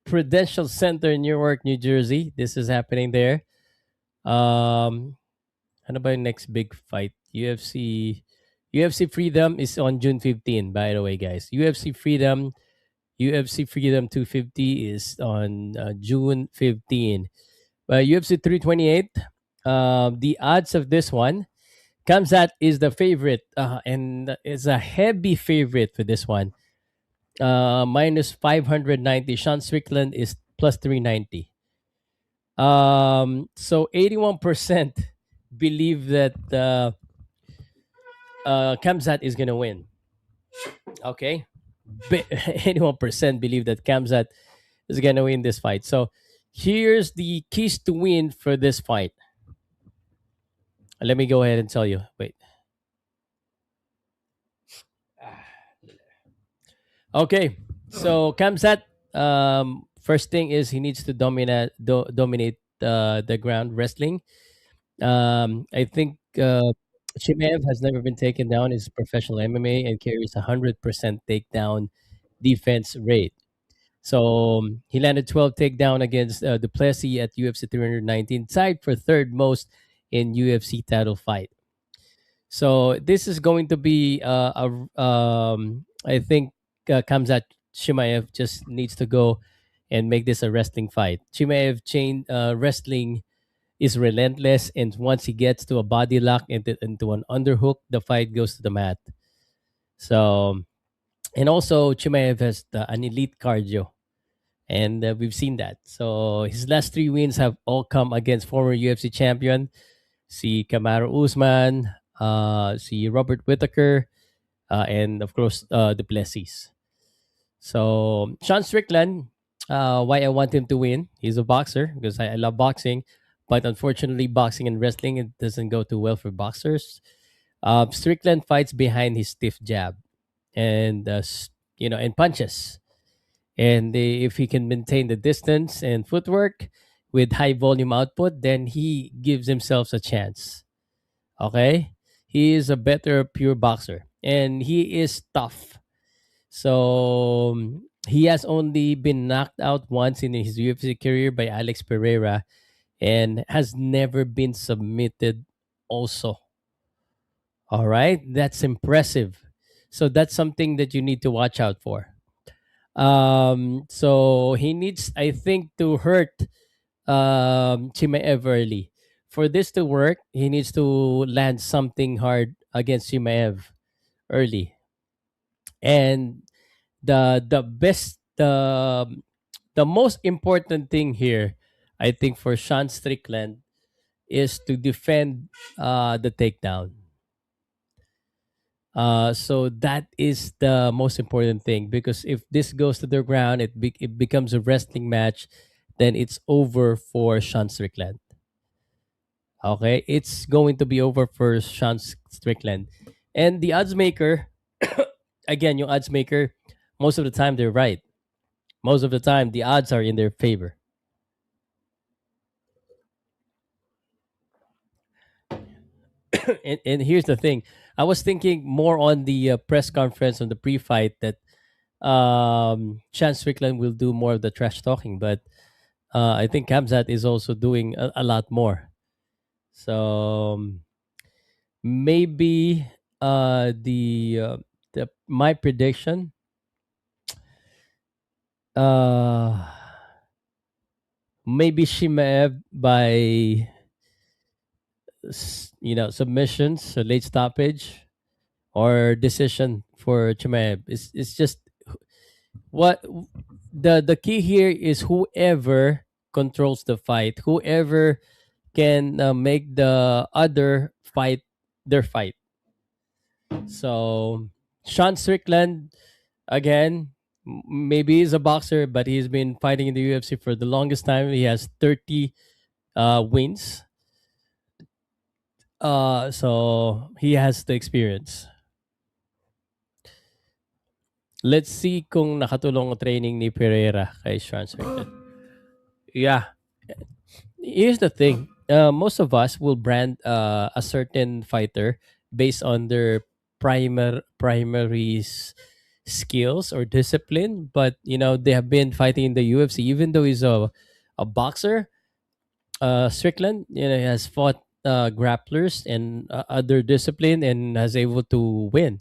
Prudential Center in Newark, New Jersey. This is happening there. Um, ano ba yung next big fight? UFC Freedom is on June 15, by the way, guys. UFC Freedom 250 is on June 15. UFC 328, the odds of this one, Kamzat is the favorite and is a heavy favorite for this one. Minus 590. Sean Strickland is plus 390. So 81% believe that Kamzat is going to win. Okay. 81% believe that Kamzat is going to win this fight. So here's the keys to win for this fight. Let me go ahead and tell you. Wait. Okay. So Kamzat, first thing is he needs to dominate the ground wrestling. I think Chimaev has never been taken down. Is professional MMA and carries 100% takedown defense rate. So he landed 12 takedown against Duplessis at UFC 319, tied for third most in UFC title fight. So this is going to be I think Khamzat Chimaev just needs to go and make this a wrestling fight. Chimaev chain wrestling is relentless, and once he gets to a body lock into an underhook, the fight goes to the mat. So, and also Chimaev has an elite cardio, and we've seen that. So his last three wins have all come against former UFC champion, si Kamaru Usman, si Robert Whittaker, and of course Duplessis. So Sean Strickland, why I want him to win? He's a boxer because I love boxing, but unfortunately, boxing and wrestling it doesn't go too well for boxers. Strickland fights behind his stiff jab and and punches, and if he can maintain the distance and footwork with high volume output, then he gives himself a chance. Okay, he is a better pure boxer, and he is tough. So he has only been knocked out once in his UFC career by Alex Pereira and has never been submitted also. All right, that's impressive. So that's something that you need to watch out for. So he needs, I think, to hurt Chimaev early. For this to work, he needs to land something hard against Chimaev early. And the most important thing here, I think, for Sean Strickland is to defend the takedown. So that is the most important thing, because if this goes to the ground, it becomes a wrestling match, then it's over for Sean Strickland. Okay, it's going to be over for Sean Strickland, and the odds maker, again, your odds maker, most of the time they're right. Most of the time, the odds are in their favor. And here's the thing: I was thinking more on the press conference on the pre-fight that Chance Strickland will do more of the trash talking, but I think Kamzat is also doing a lot more. So maybe the my prediction, uh maybe Shimaev by submissions, so late stoppage or decision for Chimaev. It's just what the key here is: whoever controls the fight, whoever can make the other fight their fight. So Sean Strickland, again, maybe he's a boxer, but he's been fighting in the UFC for the longest time. He has 30 wins. So he has the experience. Let's see kung nakatulong ang training ni Pereira kay Sean Strickland. Yeah. Here's the thing. Most of us will brand a certain fighter based on their skills or discipline, but they have been fighting in the UFC. Even though he's a boxer, Strickland, he has fought grapplers and other discipline and has able to win.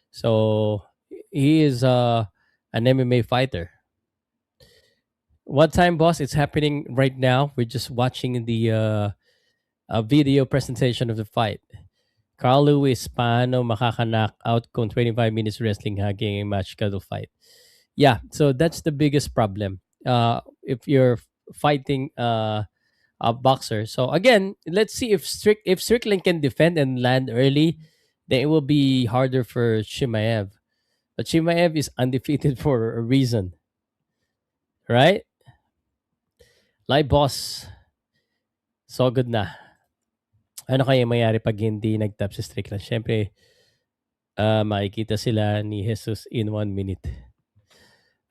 So he is an MMA fighter. What time, boss? It's happening right now. We're just watching the a video presentation of the fight. Carl Lewis, paano makaka-knock out kung 25 minutes wrestling haging a match schedule fight? Yeah, so that's the biggest problem. If you're fighting a boxer. So again, let's see if Strickland can defend and land early, then it will be harder for Chimaev. But Chimaev is undefeated for a reason, right? Like boss, so good na. Ano kaya mayari pag hindi nag-tap si Strickland? Siyempre, makikita sila ni Jesus in 1 minute.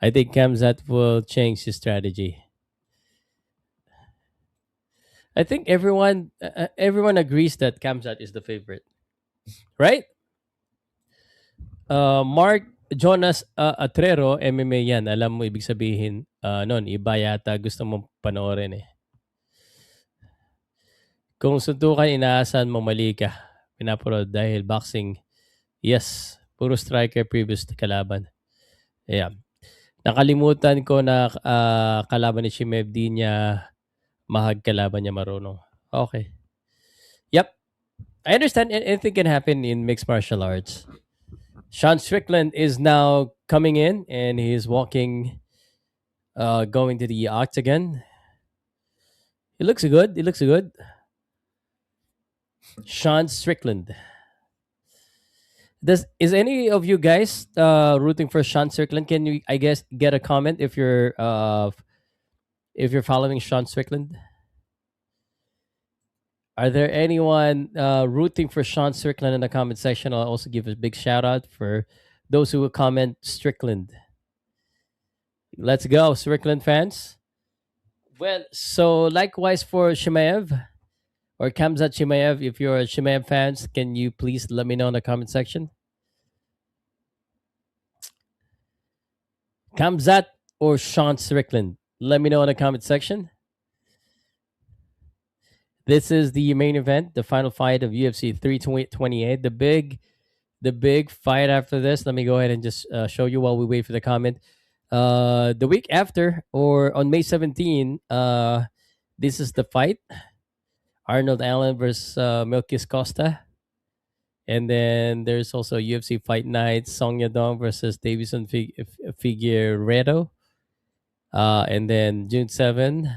I think Khamzat will change his strategy. I think everyone agrees that Khamzat is the favorite, right? Mark Jonas Atrero, MMA yan. Alam mo ibig sabihin nun, iba yata gusto mong panoorin eh. Kung suntukan, inaasahan mo mali ka. Pinapanood dahil boxing, yes, puro striker previous kalaban. Yeah. Nakalimutan ko na kalaban ni Chimaev, di niya mahag kalaban niya marunong. Okay. Yep. I understand anything can happen in mixed martial arts. Sean Strickland is now coming in and he's walking, going to the octagon. He looks good. He looks good. Sean Strickland. Is any of you guys rooting for Sean Strickland? Can you, I guess, get a comment if you're following Sean Strickland? Are there anyone rooting for Sean Strickland in the comment section? I'll also give a big shout out for those who will comment Strickland. Let's go, Strickland fans. Well, so likewise for Chimaev or Khamzat Chimaev, if you're a Chimaev fans, can you please let me know in the comment section? Khamzat or Sean Strickland? Let me know in the comment section. This is the main event, the final fight of UFC 328. The big fight after this. Let me go ahead and just show you while we wait for the comment. The week after, or on May 17, this is the fight. Arnold Allen versus Milkis Costa. And then there's also UFC Fight Night, Song Yadong versus Davison Figueiredo. And then June 7.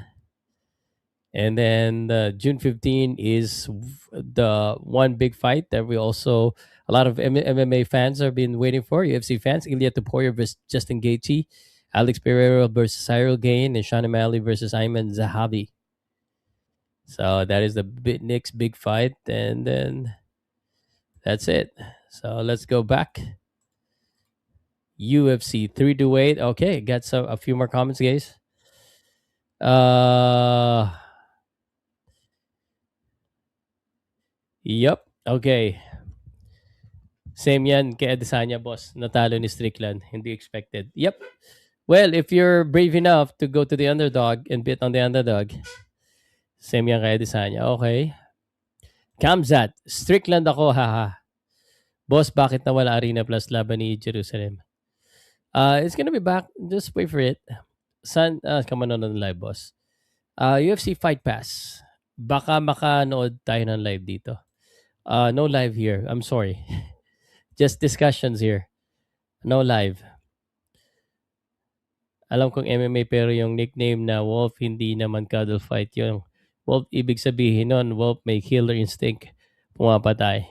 And then June 15 is the one big fight that we also, a lot of MMA fans have been waiting for, UFC fans. Ilya Topuria versus Justin Gaethje, Alex Pereira versus Cyril Gane, and Sean O'Malley versus Ayman Zahabi. So that is the next big fight. And then that's it. So let's go back. UFC 328. Okay, got a few more comments, guys. Yep. Okay. Same yan kay Adesanya, boss. Natalo ni Strickland. Hindi expected. Yep. Well, if you're brave enough to go to the underdog and bet on the underdog, same yan kay Adesanya. Okay. Khamzat. Strickland ako, haha. Boss, bakit nawala Arena Plus laban ni Jerusalem? It's gonna be back. Just wait for it. Come on live, boss. UFC Fight Pass. Baka makanood tayo ng live dito. No live here. I'm sorry. Just discussions here. No live. Alam kong MMA pero yung nickname na Wolf, hindi naman cuddle fight yung Wolf. Ibig sabihin nun, Wolf may killer instinct. Pumapatay.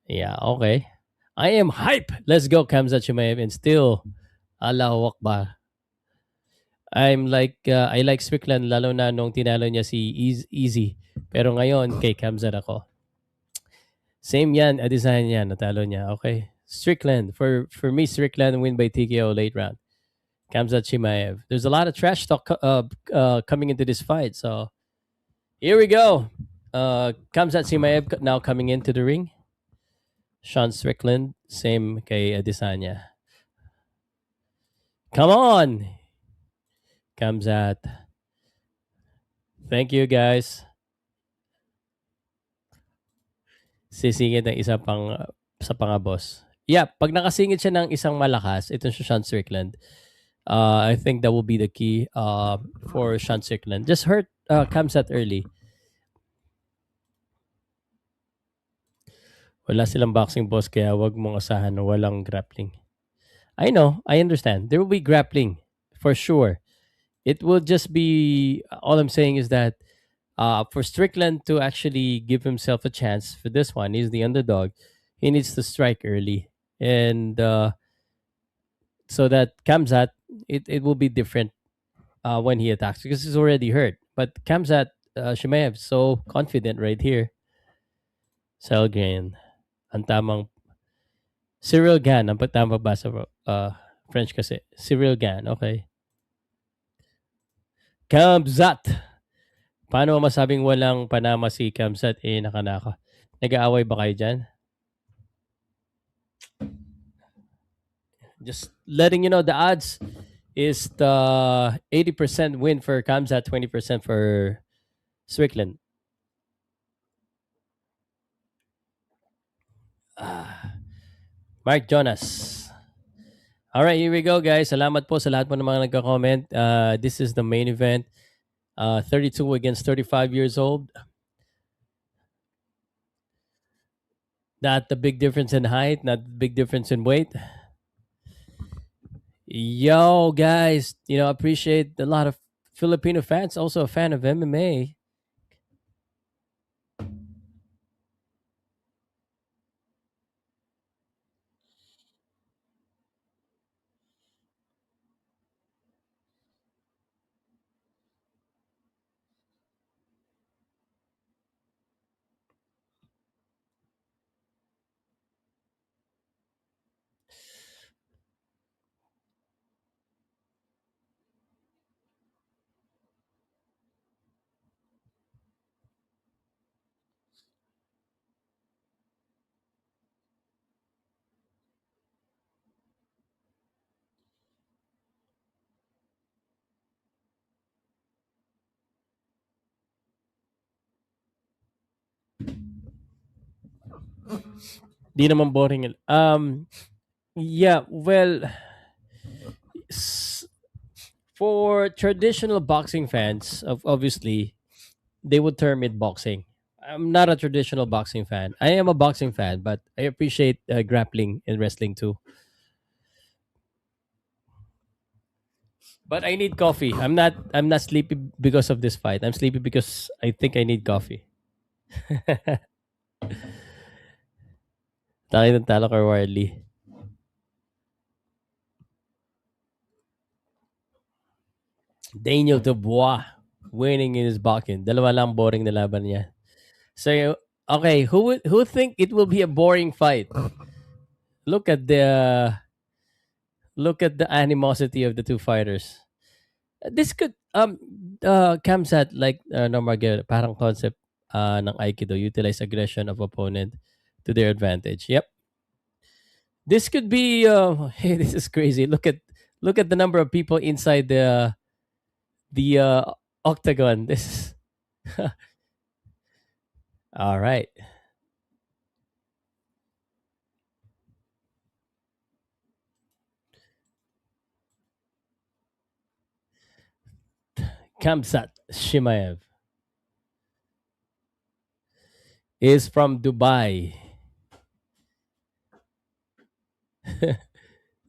Yeah, okay. I am hype. Let's go, Khamzat Chimaev. And still, Allahu Akbar. I'm like, I like Strickland lalo na nung tinalo niya si Easy. Pero ngayon, kay Khamzat ako. Same yan, Adesanya, natalo niya. Okay. Strickland. For me, Strickland win by TKO late round. Khamzat Chimaev. There's a lot of trash talk coming into this fight. So here we go. Khamzat Chimaev now coming into the ring. Sean Strickland, same kay Adesanya. Come on, Khamzat. Thank you guys. Sisingit ng isa pang sa pangabos. Yeah, pag nakasingit siya ng isang malakas, ito si Sean Strickland. I think that will be the key for Sean Strickland. Just hurt Khamzat early. Wala silang boxing boss kaya wag mong asahan na walang grappling. I know, I understand. There will be grappling for sure. It will just be all I'm saying is that for Strickland to actually give himself a chance for this one, he's the underdog. He needs to strike early, and so that Kamzat, it will be different when he attacks because he's already hurt. But Kamzat Shimaev so confident right here. Selgren, ang tamang Cyril Gan, ang tamang basa French kasi. Cyril Gan, okay. Kamzat. Paano mo masabing walang panama si Kamzat nakanaka? Nag-aaway ba kayo dyan? Just letting you know the odds is the 80% win for Kamzat, 20% for Strickland. Mark Jonas. All right, here we go, guys. Salamat po sa lahat po ng mga nagka-comment. This is the main event. 32 against 35 years old. Not the big difference in height, not the big difference in weight. Yo, guys, appreciate a lot of Filipino fans, also a fan of MMA. Di naman boring. Yeah, well, for traditional boxing fans, obviously, they would term it boxing. I'm not a traditional boxing fan. I am a boxing fan, but I appreciate grappling and wrestling too. But I need coffee. I'm not sleepy because of this fight. I'm sleepy because I think I need coffee. Tayo ng talo kay Warley. Daniel Dubois winning in his boxing. Dalawa lang boring na laban niya. So, okay, who think it will be a boring fight? Look at the animosity of the two fighters. This could Kamsat like Norma Guerrero, parang concept ng Aikido, utilize aggression of opponent to their advantage. Yep. This could be hey, this is crazy. Look at the number of people inside the octagon. This is all right. Khamzat Chimaev is from Dubai.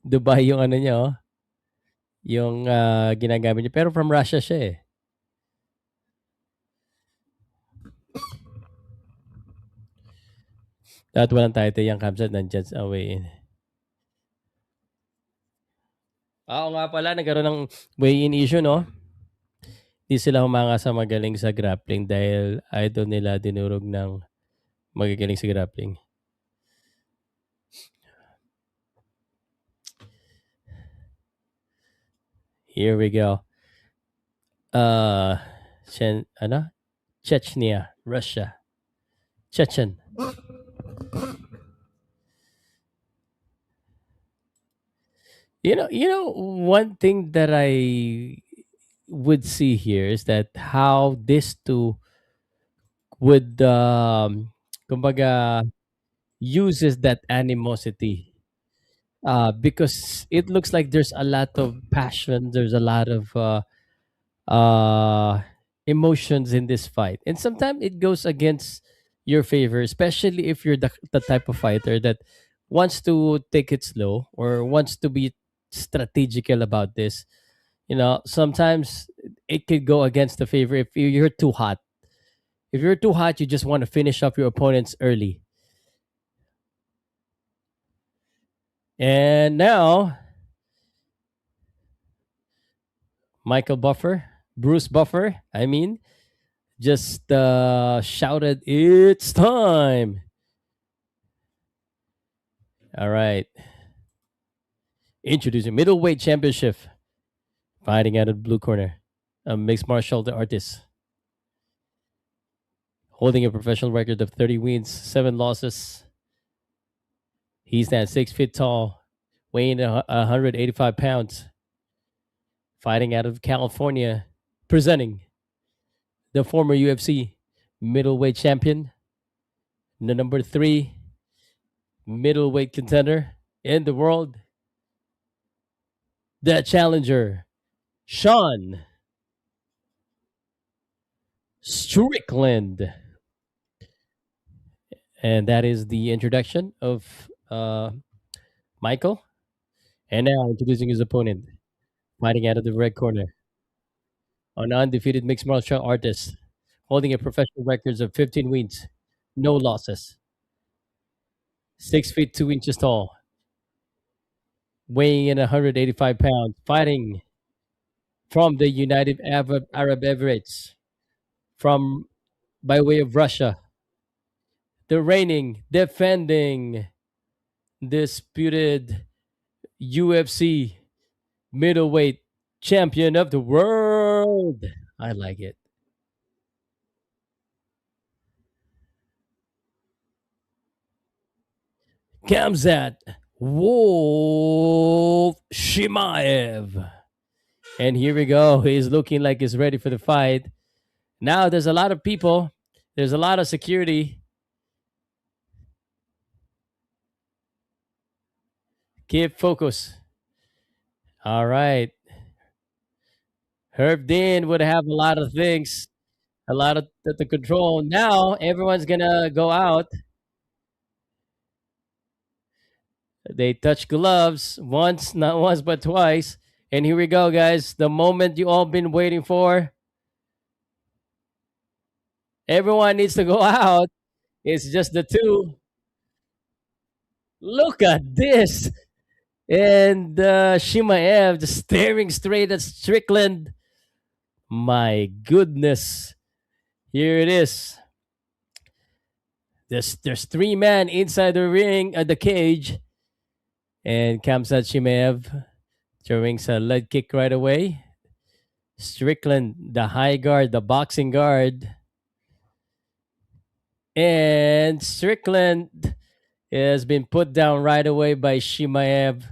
Dubai yung ano niya, oh. Yung ginagamit niya. Pero from Russia siya eh. At walang title yung Khamzat nandyan sa weigh-in. Oo nga pala, nagkaroon ng weigh-in issue, no? Di sila humanga sa magaling sa grappling dahil idol nila dinurog ng magagaling sa grappling. Here we go. Uh, ano? Chechnya, Russia, Chechen. One thing that I would see here is that how these two would, kumbaga, uses that animosity. Because it looks like there's a lot of passion, there's a lot of uh, emotions in this fight, and sometimes it goes against your favor, especially if you're the type of fighter that wants to take it slow or wants to be strategical about this. Sometimes it could go against the favor if you're too hot. If you're too hot, you just want to finish off your opponents early. And now, Bruce Buffer, I mean, just shouted, "It's time!" All right. Introducing middleweight championship, fighting out of the blue corner, a mixed martial artist, holding a professional record of 30 wins, 7 losses. He stands 6 feet tall, weighing 185 pounds, fighting out of California, presenting the former UFC middleweight champion, the number 3 middleweight contender in the world, the challenger, Sean Strickland. And that is the introduction of Michael. And now introducing his opponent, fighting out of the red corner, an undefeated mixed martial artist, holding a professional records of 15 wins, no losses, 6 feet 2 inches tall, weighing in 185 pounds, fighting from the United Arab Emirates, from by way of Russia, the reigning, defending, disputed UFC middleweight champion of the world. I like it. Khamzat Wolf Shimaev. And here we go. He's looking like he's ready for the fight. Now there's a lot of people. There's a lot of security. Keep focus. All right. Herb Dean would have a lot of things, a lot of the control. Now everyone's gonna go out. They touch gloves once, not once, but twice. And here we go, guys. The moment you all been waiting for. Everyone needs to go out. It's just the two. Look at this. And Shimaev just staring straight at Strickland. My goodness. Here it is. There's 3 men inside the ring at the cage. And Khamzat Chimaev throwing a leg kick right away. Strickland, the high guard, the boxing guard. And Strickland has been put down right away by Shimaev.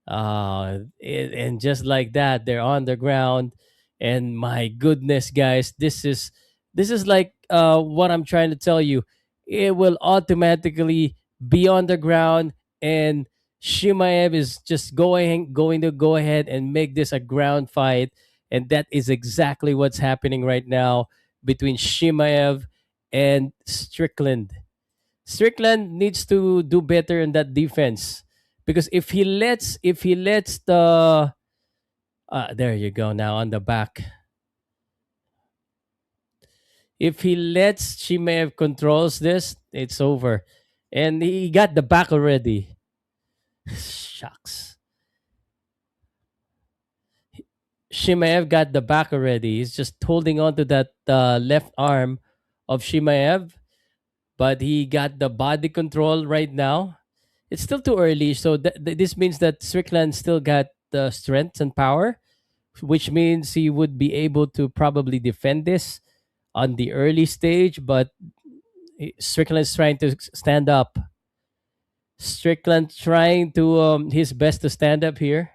And just like that, they're on the ground. And my goodness, guys, this is like what I'm trying to tell you. It will automatically be on the ground, and Shimaev is just going to go ahead and make this a ground fight, and that is exactly what's happening right now between Shimaev and Strickland. Strickland needs to do better in that defense, because if he lets the there you go, now on the back. If he lets Chimev controls this, it's over. And he got the back already. Shucks. Shimaev got the back already. He's just holding on to that left arm of Shimaev, but he got the body control right now. It's still too early, so this means that Strickland still got the strength and power, which means he would be able to probably defend this on the early stage. But Strickland is trying to stand up. Strickland trying to his best to stand up here.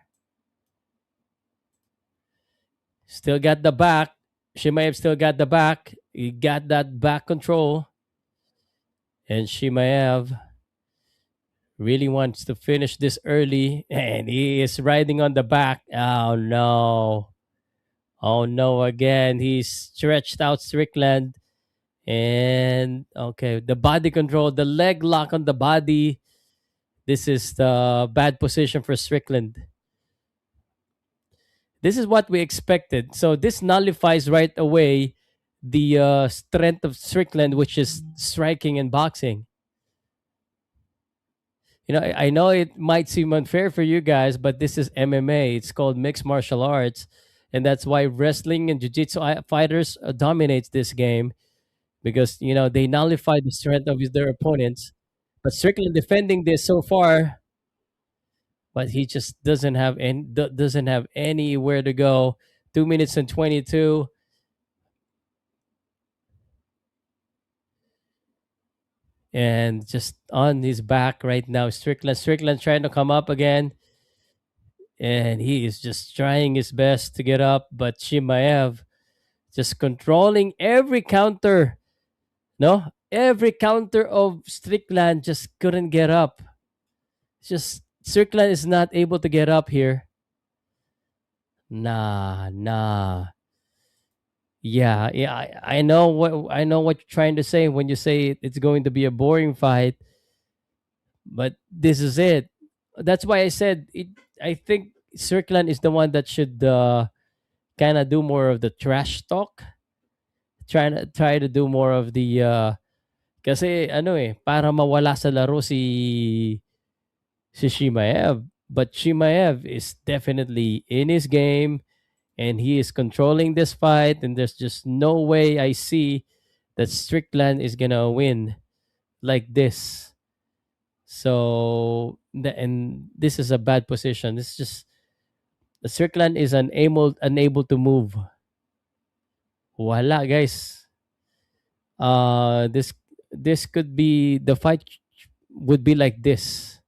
Still got the back. Chimaev still got the back. He got that back control. And Chimaev really wants to finish this early. And he is riding on the back. Oh no. Oh no, again. He stretched out Strickland. And okay, the body control, the leg lock on the body. This is the bad position for Strickland. This is what we expected. So this nullifies right away the strength of Strickland, which is striking and boxing. I know it might seem unfair for you guys, but this is MMA. It's called mixed martial arts, and that's why wrestling and jiu-jitsu fighters dominates this game because they nullify the strength of their opponents. But Strickland defending this so far, but he just doesn't have anywhere to go. 2 minutes and 22. And just on his back right now. Strickland trying to come up again, and he is just trying his best to get up, but Chimaev just controlling every counter. No, every counter of Strickland just couldn't get up. Just Strickland is not able to get up here. Nah. Yeah. I know what you're trying to say when you say it's going to be a boring fight, but this is it. That's why I said it. I think Strickland is the one that should kind of do more of the trash talk. Try to do more of the kasi ano para mawala sa laro si Shimaev. But Shimaev is definitely in his game and he is controlling this fight, and there's just no way I see that Strickland is gonna win like this. So and this is a bad position. This is just the Strickland is unable to move. Wala guys. This could be the fight would be like this.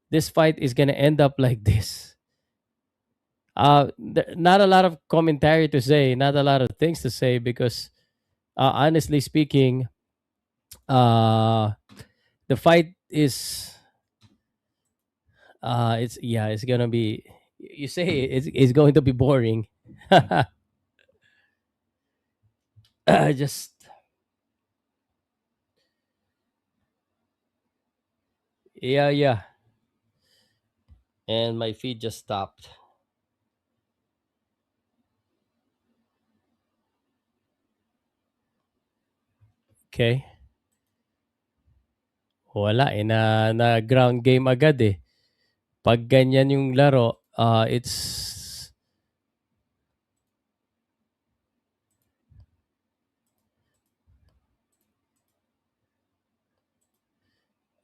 This fight is gonna end up like this. Not a lot of commentary to say, not a lot of things to say because honestly speaking, uh the fight is it's gonna be, you say it's going to be boring. Just yeah, and my feed just stopped. Okay, wala na ground game agad pag ganyan yung laro. It's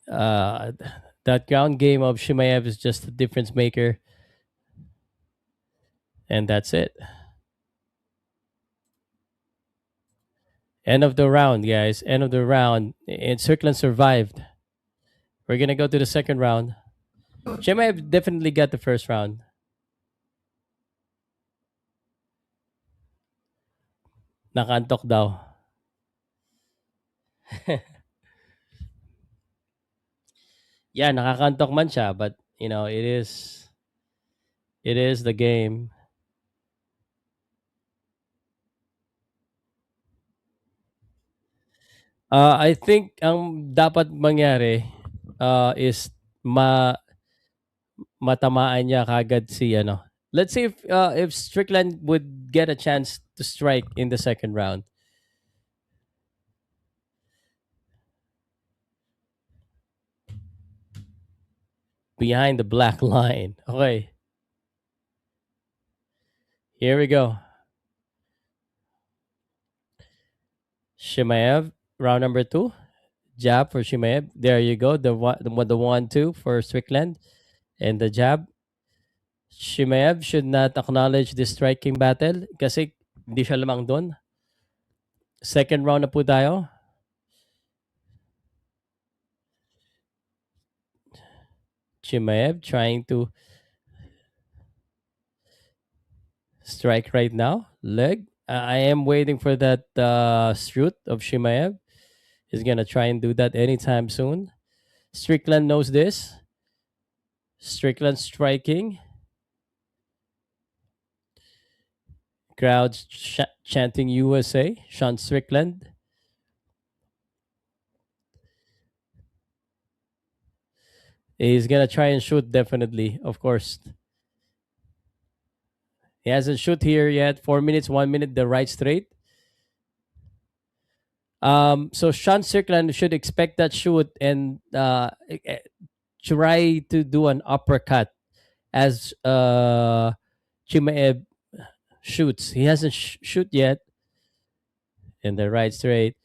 uh that ground game of Shimaev is just a difference maker, and that's it. End of the round, guys. End of the round. And Strickland survived. We're gonna go to the second round. Chimaev definitely got the first round. Nakantok daw. Yeah, nakakantok man siya, but it is the game. I think ang dapat mangyari is matamaan niya kagad si ano. Let's see if Strickland would get a chance to strike in the second round behind the black line. Okay, here we go. Shimaev, round number two. Jab for Shimaev. There you go. The 1-2 for Strickland, and the jab. Chimaev should not acknowledge this striking battle kasi hindi siya lamang doon. Second round na po tayo. Chimaev trying to strike right now. Leg. I am waiting for that shoot of Chimaev. He's going to try and do that anytime soon. Strickland knows this. Strickland striking. Crowds chanting USA. Sean Strickland. He's going to try and shoot definitely, of course. He hasn't shoot here yet. 4 minutes, 1 minute, the right straight. So Sean Strickland should expect that shoot and try to do an uppercut as Chimaev shoots. He hasn't shoot yet in the right straight.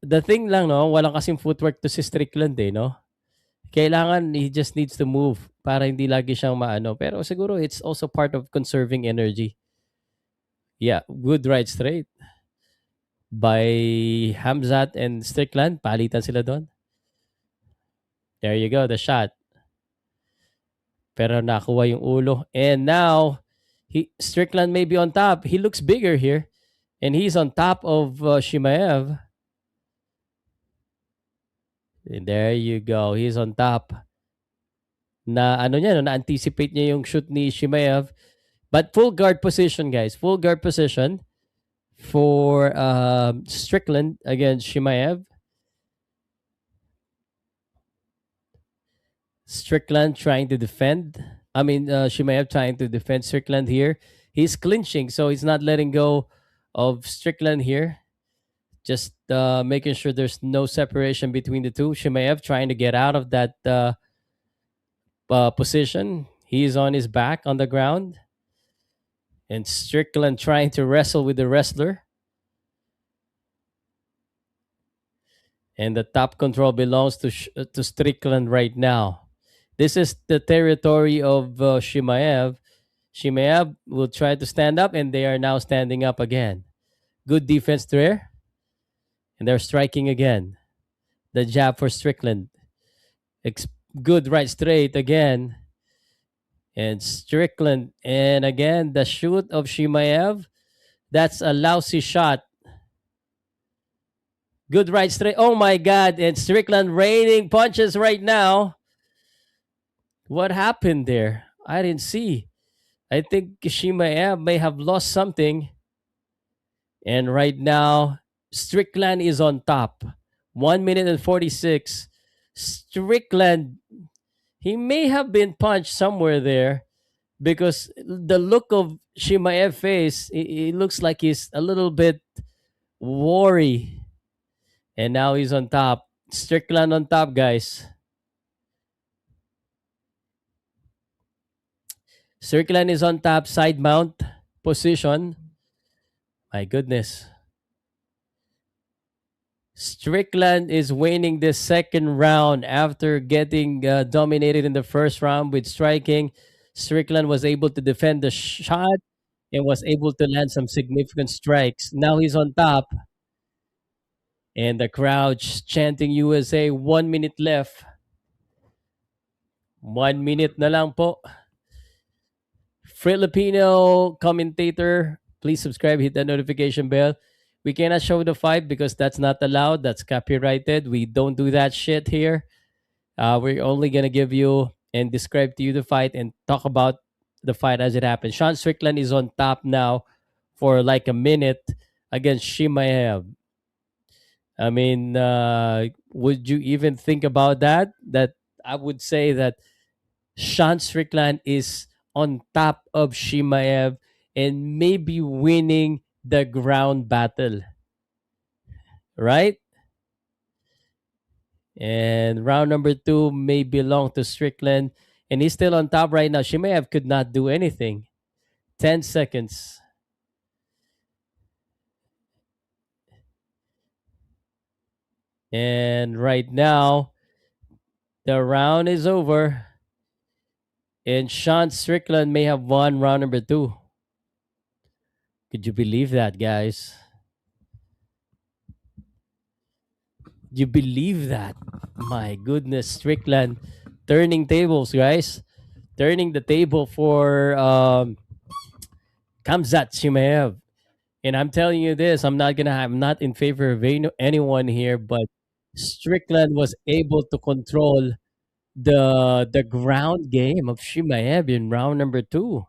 The thing lang, no, walang kasing footwork to si Strickland, eh, no? Kailangan, he just needs to move para hindi lagi siyang maano. Pero siguro, it's also part of conserving energy. Yeah, good right straight by Khamzat and Strickland. Palitan sila doon. There you go, the shot. Pero nakuha yung ulo. And now, Strickland may be on top. He looks bigger here. And he's on top of Chimaev. And there you go. He's on top. Na ano niya, no, na-anticipate niya yung shoot ni Chimaev. But full guard position, guys. Full guard position for Strickland against Chimaev. Strickland trying to defend. Chimaev trying to defend Strickland here. He's clinching, so he's not letting go of Strickland here. Just making sure there's no separation between the two. Chimaev trying to get out of that position. He's on his back on the ground. And Strickland trying to wrestle with the wrestler. And the top control belongs to Strickland right now. This is the territory of Chimaev. Chimaev will try to stand up, and they are now standing up again. Good defense there. And they're striking again. The jab for Strickland. Good right straight again. And Strickland. And again, the shoot of Chimaev. That's a lousy shot. Good right straight. Oh my God. And Strickland raining punches right now. What happened there? I didn't see. I think Chimaev may have lost something. And right now, Strickland is on top. 1 minute and 46. Strickland, he may have been punched somewhere there because the look of Chimaev's face, it looks like he's a little bit worried. And now he's on top. Strickland on top, guys. Strickland is on top, side mount position. My goodness. Strickland is winning the second round after getting dominated in the first round with striking. Strickland was able to defend the shot and was able to land some significant strikes. Now he's on top. And the crowd chanting USA. 1 minute left. 1 minute na lang po. Filipino commentator, please subscribe, hit that notification bell. We cannot show the fight because that's not allowed. That's copyrighted. We don't do that shit here. We're only going to give you and describe to you the fight and talk about the fight as it happens. Sean Strickland is on top now for like a minute against Chimaev. I mean, would you even think about that? That I would say that Sean Strickland is on top of Chimaev and maybe winning the ground battle. Right? And round number 2 may belong to Strickland. And he's still on top right now. Chimaev could not do anything. 10 seconds. And right now, the round is over. And Sean Strickland may have won round number two. Could you believe that, guys? You believe that? My goodness, Strickland turning tables, guys. Turning the table for Khamzat Chimaev. And I'm telling you this, I'm not in favor of anyone here, but Strickland was able to control the ground game of Chimaev in round number two.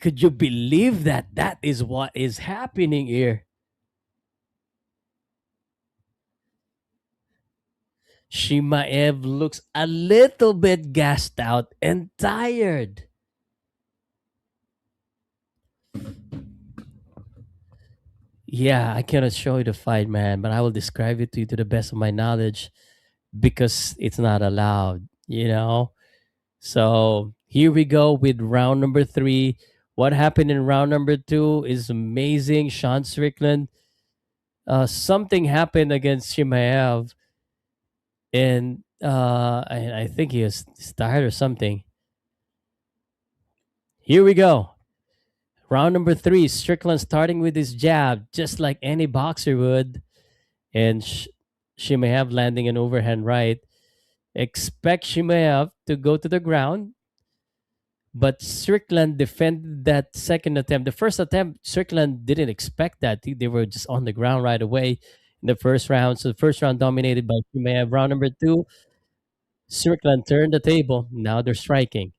Could you believe that? That is what is happening here. Shimaev looks a little bit gassed out and tired. Yeah, I cannot show you the fight, man, but I will describe it to you to the best of my knowledge because it's not allowed, you know? So here we go with round number three. What happened in round number two is amazing. Sean Strickland, something happened against Shimaev, and I think he's tired or something. Here we go. Round number three, Strickland starting with his jab, just like any boxer would, and Shimaev landing an overhand right. Expect Shimaev to go to the ground, but Strickland defended that second attempt. The first attempt, Strickland didn't expect that. They were just on the ground right away in the first round. So the first round dominated by Shimaev. Round number two, Strickland turned the table. Now they're striking.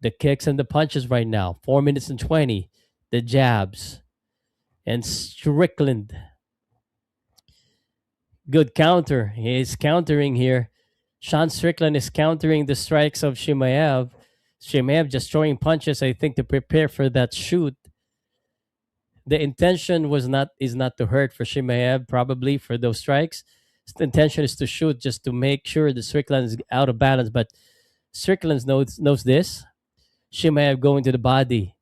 The kicks and the punches right now. 4 minutes and 20. The jabs. And Strickland, good counter. He's countering here. Sean Strickland is countering the strikes of Shimaev. Shimaev just throwing punches, I think, to prepare for that shoot. The intention was not is not to hurt for Shimaev, probably for those strikes. The intention is to shoot just to make sure that Strickland is out of balance. But Strickland knows this. Shimaev going to the body.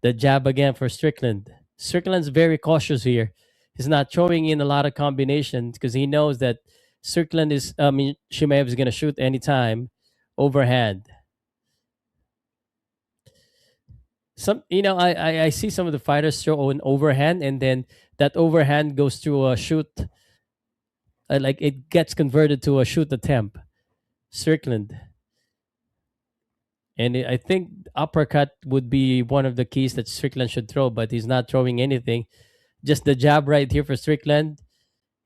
The jab again for Strickland. Strickland's very cautious here. He's not throwing in a lot of combinations because he knows that Shimaev is going to shoot anytime overhand. I see some of the fighters throw an overhand and then that overhand goes to a shoot, like it gets converted to a shoot attempt. Strickland. And I think uppercut would be one of the keys that Strickland should throw, but he's not throwing anything. Just the jab right here for Strickland,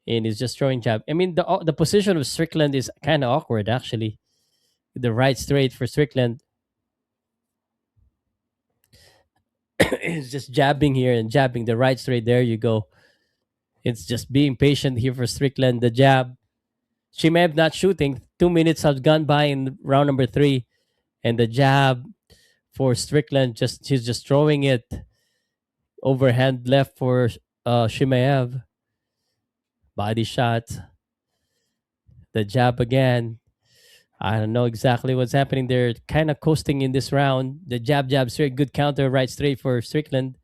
and he's just throwing jab. I mean, the position of Strickland is kind of awkward actually. The right straight for Strickland is just jabbing here and jabbing the right straight. There you go. It's just being patient here for Strickland. The jab. Shimaev not shooting. 2 minutes have gone by in round number three, and the jab for Strickland. He's just throwing it overhand left for Shimaev. Body shot. The jab again. I don't know exactly what's happening. They're kind of coasting in this round. The jab, straight, good counter, right straight for Strickland.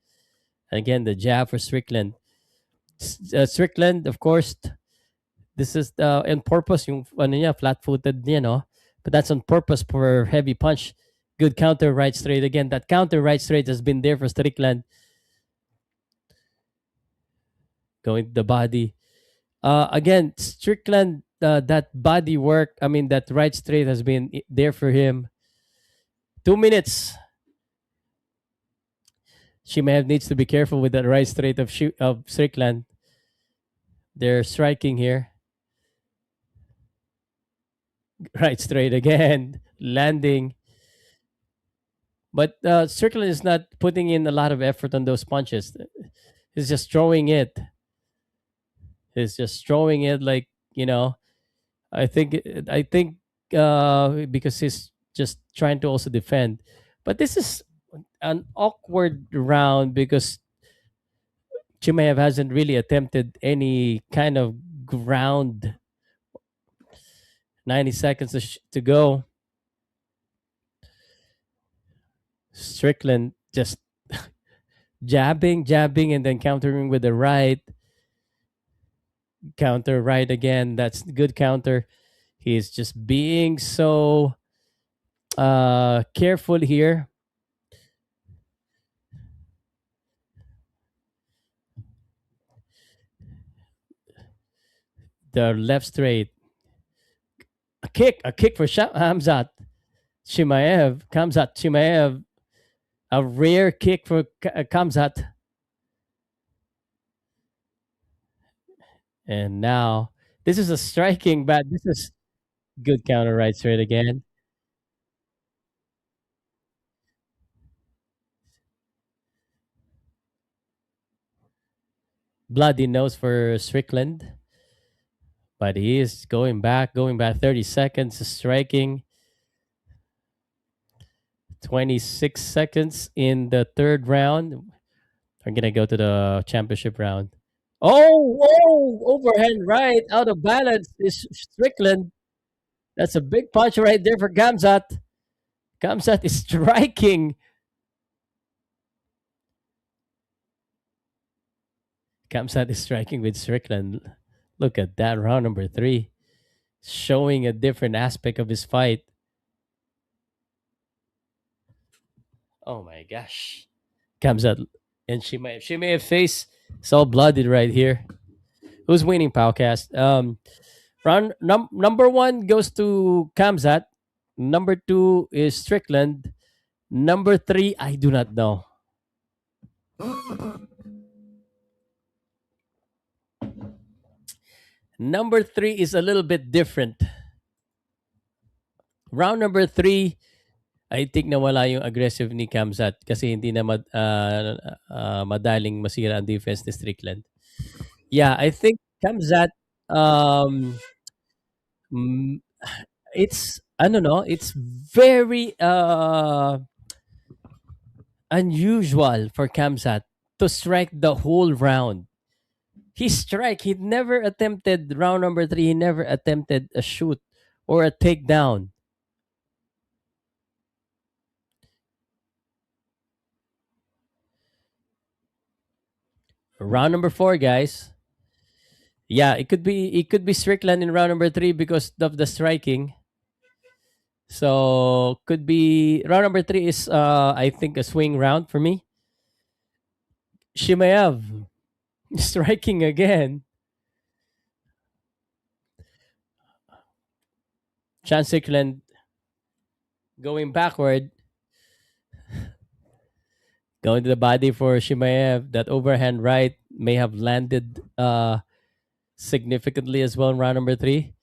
And again, the jab for Strickland. Strickland, of course, this is on purpose, yung ano niya, flat-footed niya, no? But that's on purpose for heavy punch. Good counter, right straight again. That counter, right straight has been there for Strickland. Going to the body. Again, Strickland, that body work, that right straight has been there for him. 2 minutes. Shimaev needs to be careful with that right straight of Strickland. They're striking here. Right straight again, landing. But Strickland is not putting in a lot of effort on those punches. He's just throwing it. He's just throwing it like, I think because he's just trying to also defend. But this is an awkward round because Chimaev hasn't really attempted any kind of ground. 90 seconds to go. Strickland just jabbing, and then countering with the right. Counter right again. That's good counter. He's just being so careful here. The left straight. A kick for Hamzat Chimaev. Khamzat Chimaev. A rare kick for Khamzat. And now, this is a striking bat. This is good counter right straight again. Bloody nose for Strickland. But he is going back 30 seconds, striking 26 seconds in the third round. We're going to go to the championship round. Oh, overhand right, out of balance is Strickland. That's a big punch right there for Khamzat. Khamzat is striking. Khamzat is striking with Strickland. Look at that, round number three. Showing a different aspect of his fight. Oh my gosh. Khamzat. And she may have face. It's all blooded right here. Who's winning, Powcast? Number one goes to Khamzat. Number two is Strickland. Number three, I do not know. Number three is a little bit different. Round number three, I think nawala yung aggressive ni Khamzat kasi hindi na madaling masira ang defense ni Strickland. Yeah, I think Khamzat, um, mm, it's, I don't know, it's very unusual for Khamzat to strike the whole round. He never attempted round number three. He never attempted a shoot or a takedown. Round number four, guys. Yeah, it could be Strickland in round number three because of the striking. So could be round number three is I think a swing round for me. Chimaev striking again. Chan Strickland going backward. Going to the body for Chimaev. That overhand right may have landed significantly as well in round number three.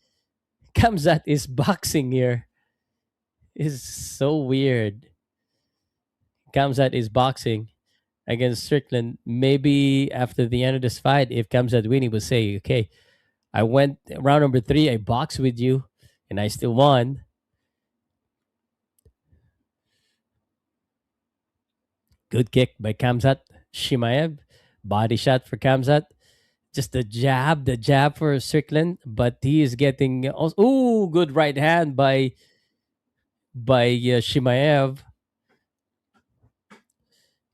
Khamzat is boxing here. Is so weird. Khamzat is boxing against Strickland. Maybe after the end of this fight, if Khamzat winning, will say, okay, I went round number three, I boxed with you, and I still won. Good kick by Khamzat Chimaev. Body shot for Khamzat. Just the jab for Strickland, but he is getting good right hand by Chimaev.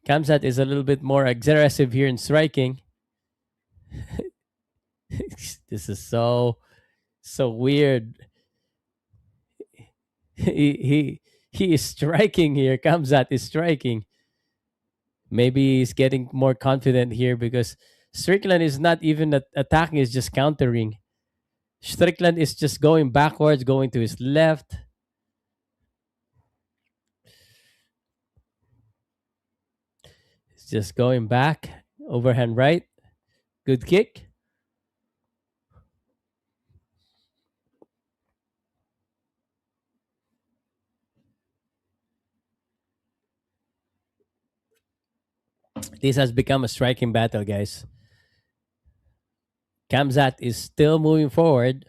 Khamzat is a little bit more aggressive here in striking. This is so weird. He is striking here. Khamzat is striking. Maybe he's getting more confident here because Strickland is not even attacking; is just countering. Strickland is just going backwards, going to his left. He's just going back, overhand right. Good kick. This has become a striking battle, guys. Khamzat is still moving forward,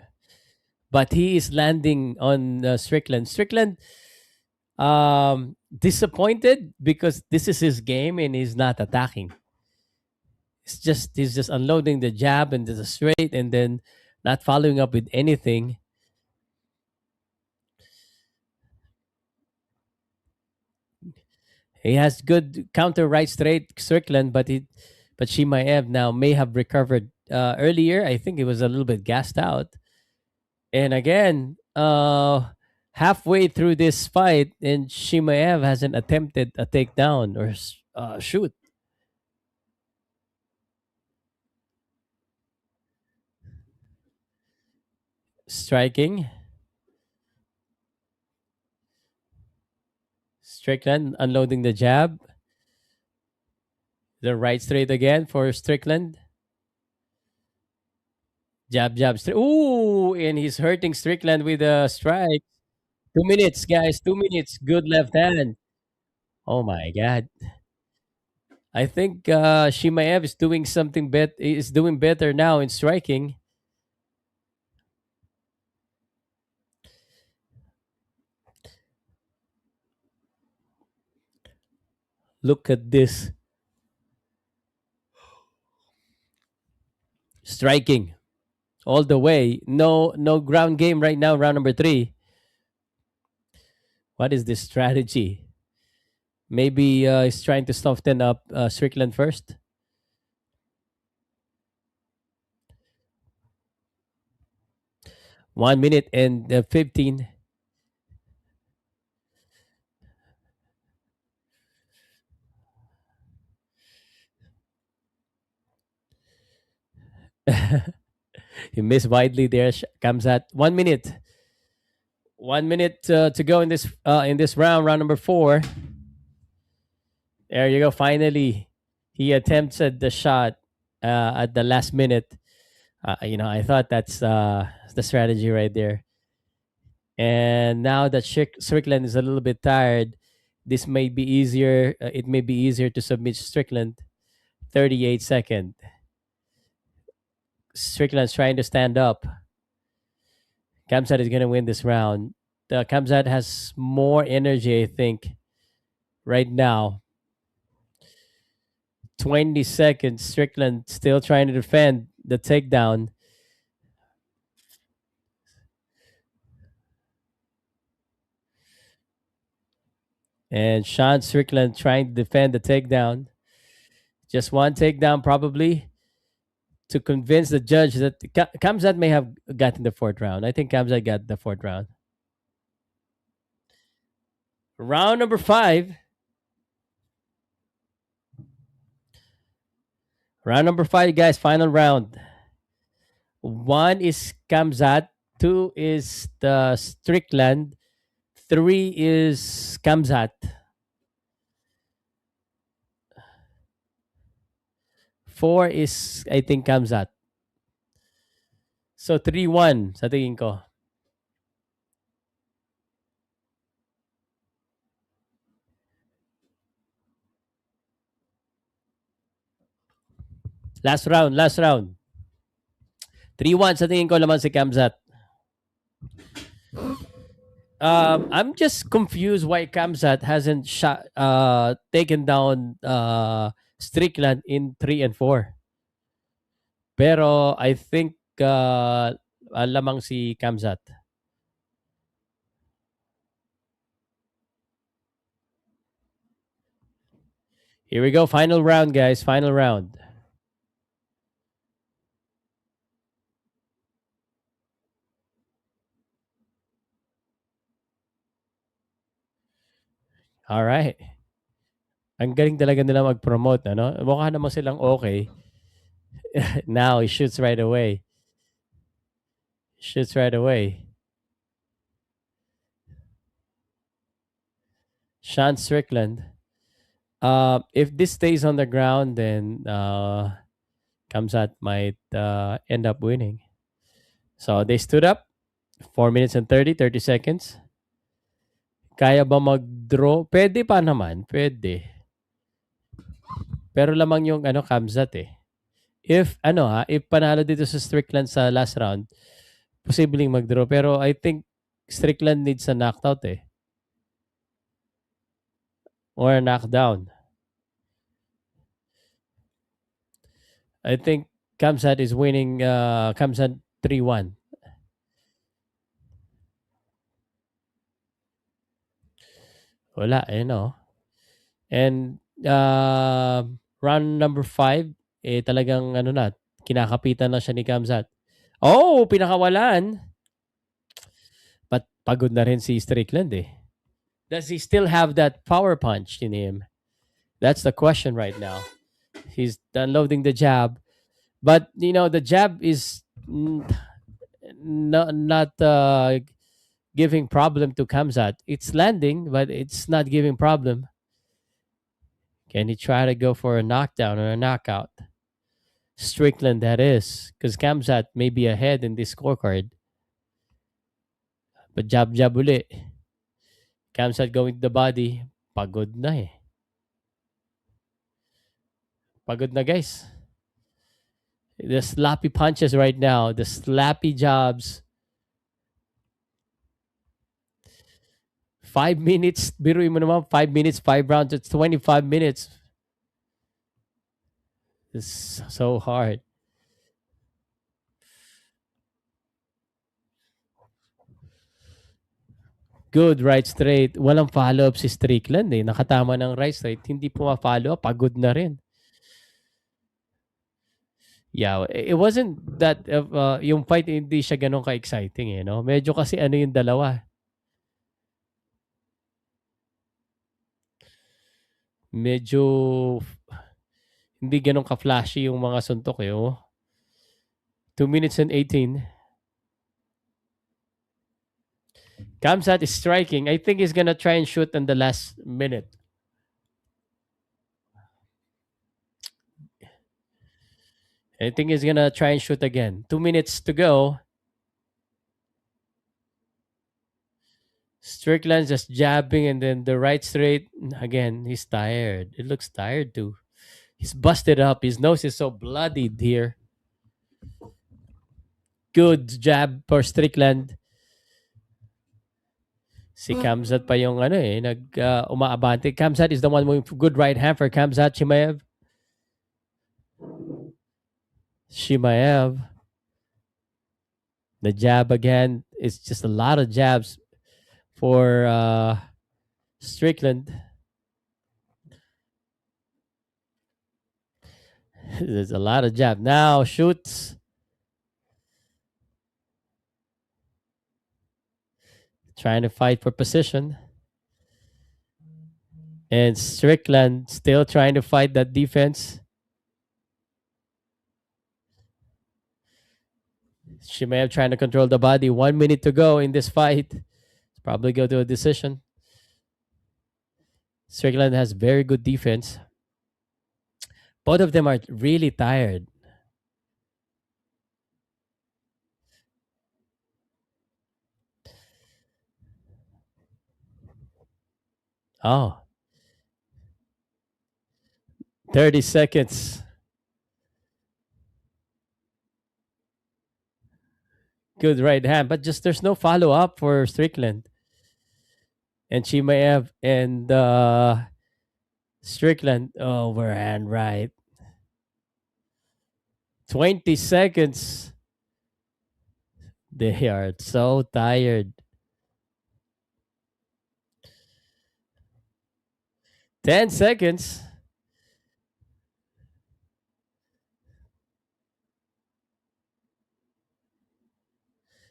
but he is landing on Strickland. Strickland disappointed because this is his game and he's not attacking. He's just unloading the jab and the straight and then not following up with anything. He has good counter right straight Strickland, but Chimaev now may have recovered earlier. I think he was a little bit gassed out. And again, halfway through this fight, and Chimaev hasn't attempted a takedown or shoot. Striking. Strickland unloading the jab. The right straight again for Strickland. Jab, jab, straight. Ooh, and he's hurting Strickland with a strike. 2 minutes, guys. 2 minutes. Good left hand. Oh my God. I think Shimaev is doing something is doing better now in striking. Look at this. Striking all the way. No ground game right now, round number 3. What is this strategy? Maybe he's trying to soften up Strickland first. 1 minute and 15. He missed widely there. Comes at 1 minute. 1 minute to go in this round number 4. There you go. Finally, he attempted the shot at the last minute. I thought that's the strategy right there. And now that Strickland is a little bit tired, this may be easier. It may be easier to submit Strickland. 38 second. Strickland's trying to stand up. Kamsat is going to win this round. Kamsat has more energy, I think, right now. 20 seconds. Strickland still trying to defend the takedown. And Sean Strickland trying to defend the takedown. Just one takedown, probably, to convince the judge that Kamzat may have gotten the fourth round. I think Kamzat got the fourth round. Round number 5. Round number 5, guys. Final round. 1 is Kamzat. 2 is the Strickland. 3 is Kamzat. 4 is, I think, Kamzat. So 3-1 sa tingin ko. Last round, last round. 3-1 sa tingin ko naman si Kamzat. I'm just confused why Kamzat hasn't taken down Strickland in 3 and 4. Pero I think lamang si Kamzat. Here we go. Final round, guys. Final round. All right. Ang galing talaga nila mag-promote, ano? Mukha naman silang okay. Now, he shoots right away. Shoots right away. Sean Strickland. If this stays on the ground, then Kamzat might end up winning. So they stood up. 4 minutes and 30 seconds. Kaya ba mag-draw? Pwede pa naman. Pwede. Pero lamang yung Kamzat eh. If panalo dito sa Strickland sa last round, posibleng mag-draw. Pero I think Strickland needs a knockout eh. Or a knockdown. I think Kamzat is winning Kamzat 3-1. Wala, no. And round number 5, talagang kinakapitan na siya ni Kamzat. Oh, pinakawalan. But Pagod na rin si Strickland eh. Does he still have that power punch in him? That's the question right now. He's unloading the jab, but the jab is not giving problem to Kamzat. It's landing, but it's not giving problem. Can he try to go for a knockdown or a knockout? Strickland, that is, because Kamzat may be ahead in this scorecard. But jab jab uli. Kamzat going to the body. Pagod na eh. Pagod na guys. The sloppy punches right now. The slappy jabs. 5 minutes. Biruin mo naman. 5 minutes, 5 rounds. It's 25 minutes. It's so hard. Good right straight. Walang follow-up si Strickland eh. Nakatama ng right straight. Hindi puma-follow up. Pagod na rin. Yeah, it wasn't that yung fight hindi siya ganun ka-exciting eh, no? Medyo kasi ano yung dalawa. Medyo hindi ganun ka-flashy yung mga suntok eh, oh. 2 minutes and 18. Kamsat is striking. I think he's gonna try and shoot in the last minute. I think he's gonna try and shoot again. 2 minutes to go. Strickland's just jabbing and then the right straight. Again, he's tired. It looks tired too. He's busted up. His nose is so bloodied here. Good jab for Strickland. Si Khamzat pa yung umaabante. Khamzat is the one with good right hand for Khamzat Chimaev. Chimaev. The jab again. It's just a lot of jabs for Strickland. There's a lot of jab. Now shoots. Trying to fight for position. And Strickland still trying to fight that defense. Chimaev trying to control the body. 1 minute to go in this fight. Probably go to a decision. Strickland has very good defense. Both of them are really tired. Oh, 30 seconds. Good right hand, but just there's no follow up for Strickland. And Chimaev and Strickland overhand right. 20 seconds. They are so tired. 10 seconds.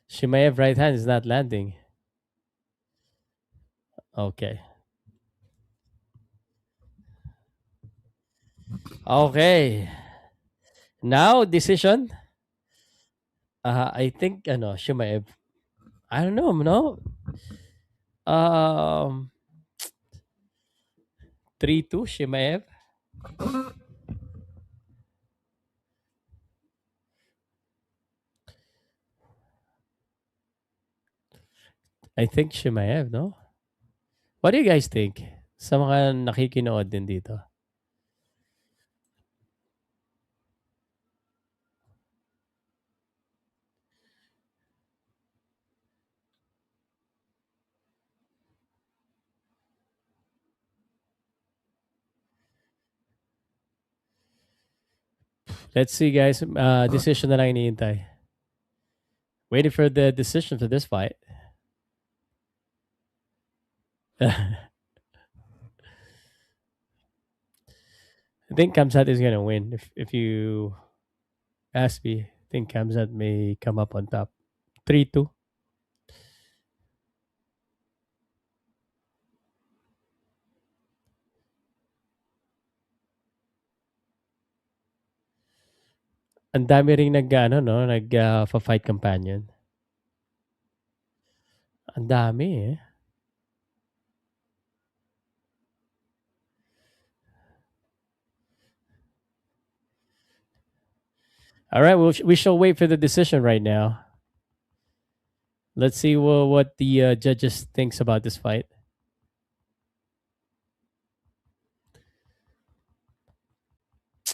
Chimaev right hand is not landing. Okay. Okay. Now decision. I think Chimaev. I don't know, no. 3-2 Chimaev. I think Chimaev, no? What do you guys think? Sa mga nakikinood din dito. Let's see, guys. Decision na lang iniintay. Waiting for the decision for this fight. I think Kamsat is gonna win. If you ask me, I think Kamsat may come up on top. 3-2. Ang dami ring nag-ano 'no, fa-fight companion. Ang dami, eh. Alright, we shall wait for the decision right now. Let's see what the, judges thinks about this fight.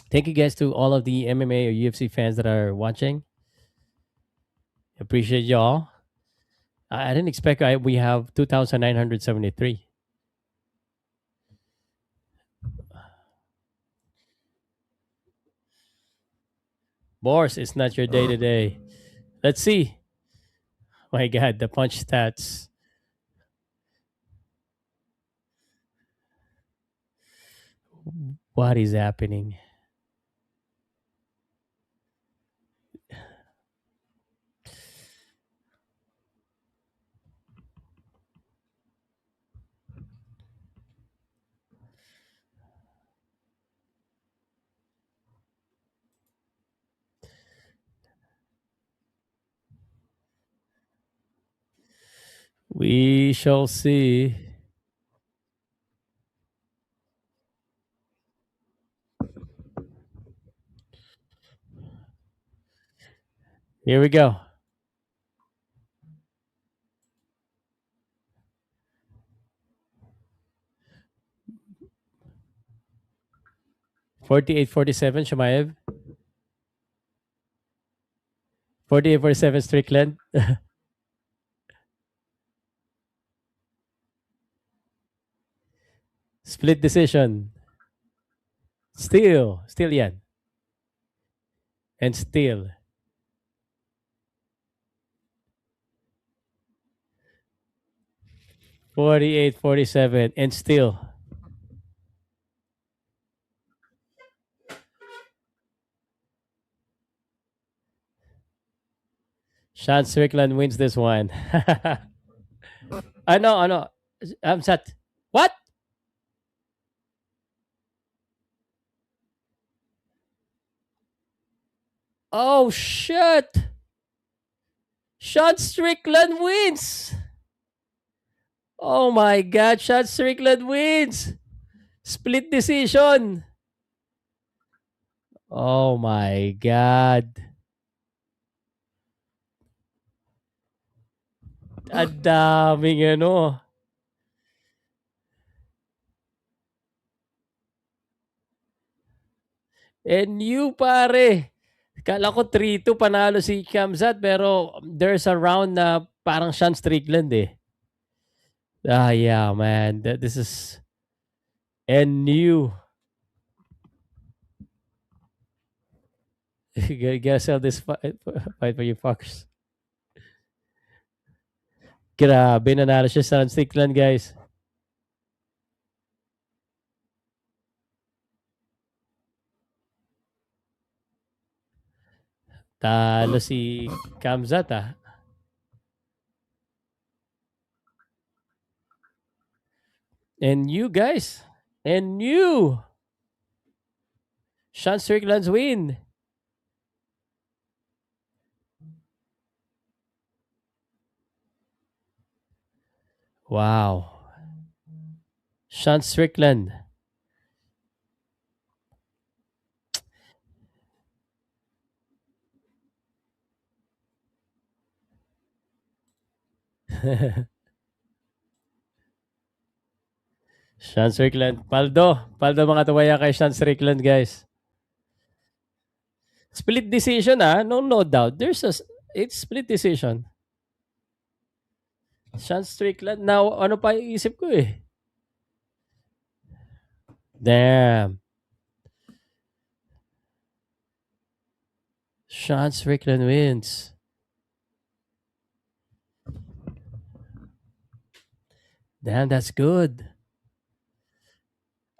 Thank you guys to all of the MMA or UFC fans that are watching. Appreciate y'all. I didn't expect we have 2,973. Boris, it's not your day today. Let's see. My God, the punch stats. What is happening? We shall see. Here we go. 48-47, Chimaev. 48-47, Strickland. Split decision. Still yan. And still. 48-47, and still. Sean Strickland wins this one. I know. I'm set. What? Oh, shit. Sean Strickland wins. Oh my God. Sean Strickland wins. Split decision. Oh my God. Ang daming ano. And you, pare. Kala ko 3-2 panalo si Khamzat, pero there's a round na parang Sean Strickland eh. Ah, yeah, man. This is and you. You gotta sell this fight for you fuckers. Grabe, nanalo siya sa Strickland, guys. Talo si Khamzat, ah. And you, guys. And you. Sean Strickland's win. Wow. Sean Strickland. Sean Strickland. Paldo mga tuwaya kay Sean Strickland, guys. Split decision, ah. No doubt. It's split decision. Sean Strickland. Now, ano pa yung isip ko eh. Damn. Sean Strickland wins. Damn, that's good.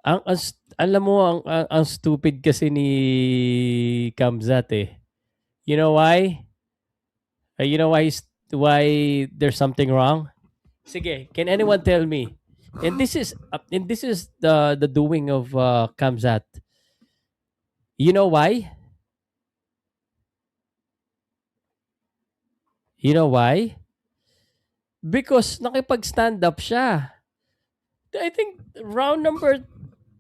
Alam mo, ang stupid kasi ni Kamzat eh. You know why? You know why there's something wrong? Sige, can anyone tell me? And this is the doing of Kamzat. You know why? You know why? Because nakipag-stand up siya. I think round number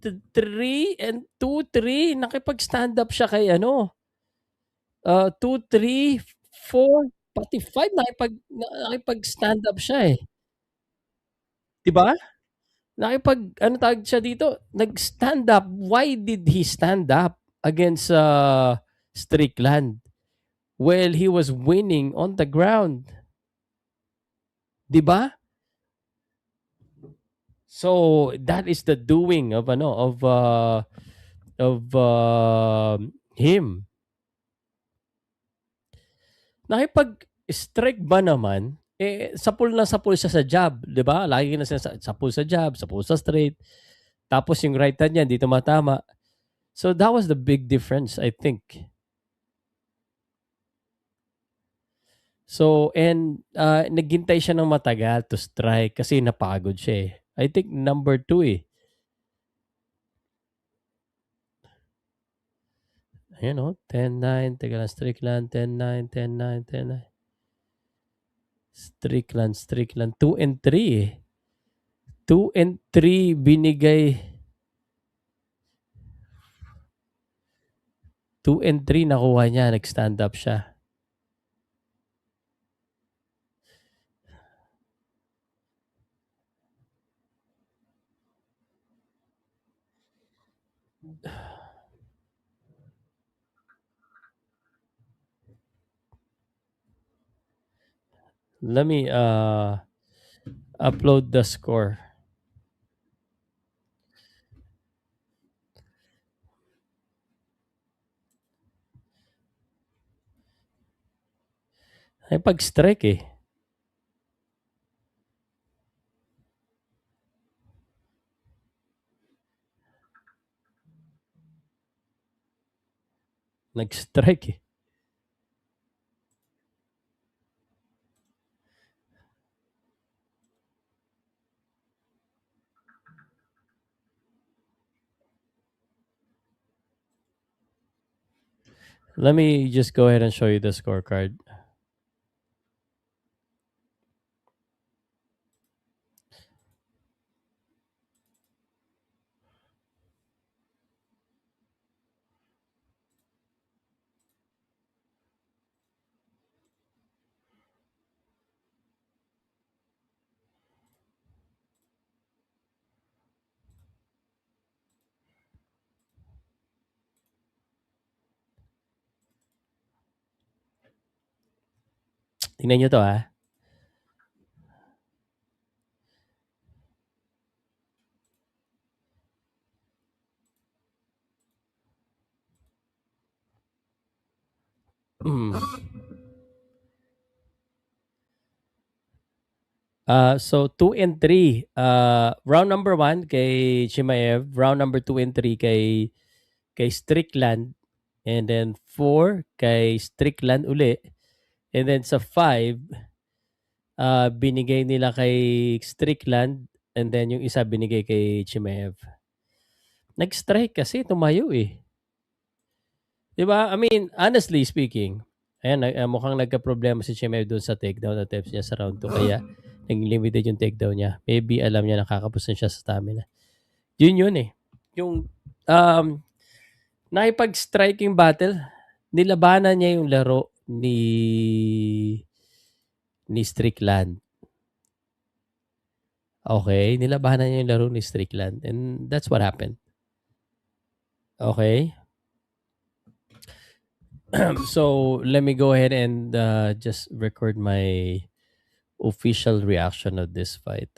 3 and 2, 3, nakipag-stand up siya kay ano, 2, 3, 4, pati 5 nakipag-stand up siya, eh. 'Di ba? Ano tawag siya dito, nag-stand up. Why did he stand up against, Strickland? Well, he was winning on the ground, 'di ba? So, that is the doing of ano, him. Nakipag-strike ba naman, eh, sapul na sapul siya sa jab, 'di ba? Lagi na sapul sa jab, sapul sa straight, tapos yung right hand niya hindi tumatama. So, that was the big difference, I think. So, and, naghintay siya ng matagal to strike kasi napagod siya, eh. I think number 2, eh. Ayan, oh, 10-9, teka lang, Strickland, 10-9, 10-9, 10-9. Strickland, 2 and 3, eh. 2 and 3 binigay, 2 and 3 nakuha niya, nag-stand up siya. Let me, upload the score. Nakipag-strike, eh. Nag-strike, eh. Let me just go ahead and show you the scorecard. Tingnan niyo 'to, ah. Hmm. So 2 and 3, round number 1 kay Chimaev, round number 2 and 3 kay Strickland, and then 4 kay Strickland uli, and then sa 5, binigay nila kay Strickland, and then yung isa binigay kay Chimaev. Nag-strike kasi tumayo, eh. 'Di ba? I mean, honestly speaking, ayan, mukhang nagkaproblema si Chimaev dun sa takedown attempts niya sa round 2 kaya naging limited yung takedown niya. Maybe alam niya nakakapos na siya sa stamina. Yun, eh. Yung, um, nakipag-striking battle, nilabanan niya yung laro ni Strickland. Okay? Nilabanan niya yung laro ni Strickland, and that's what happened. Okay? So, let me go ahead and, just record my official reaction of this fight.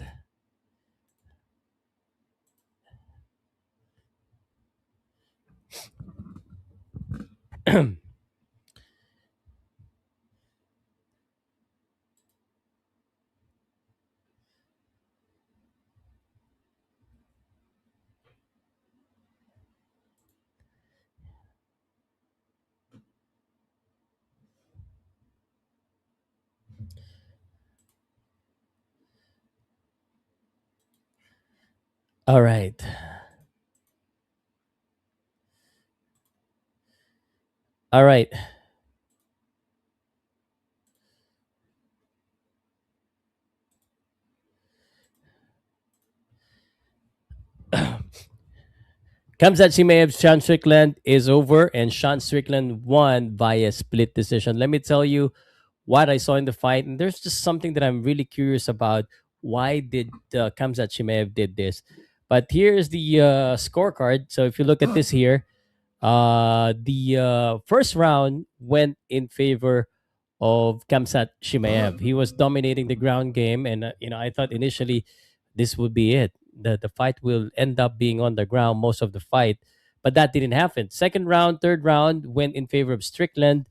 All right. All right. Khamzat Chimaev, Sean Strickland is over, and Sean Strickland won via split decision. Let me tell you what I saw in the fight, and there's just something that I'm really curious about. Why did Khamzat Chimaev did this? But here's the scorecard. So if you look at this here, the first round went in favor of Kamsat Shimaev. He was dominating the ground game, and I thought initially this would be it. The fight will end up being on the ground most of the fight, but that didn't happen. Second round, third round went in favor of Strickland,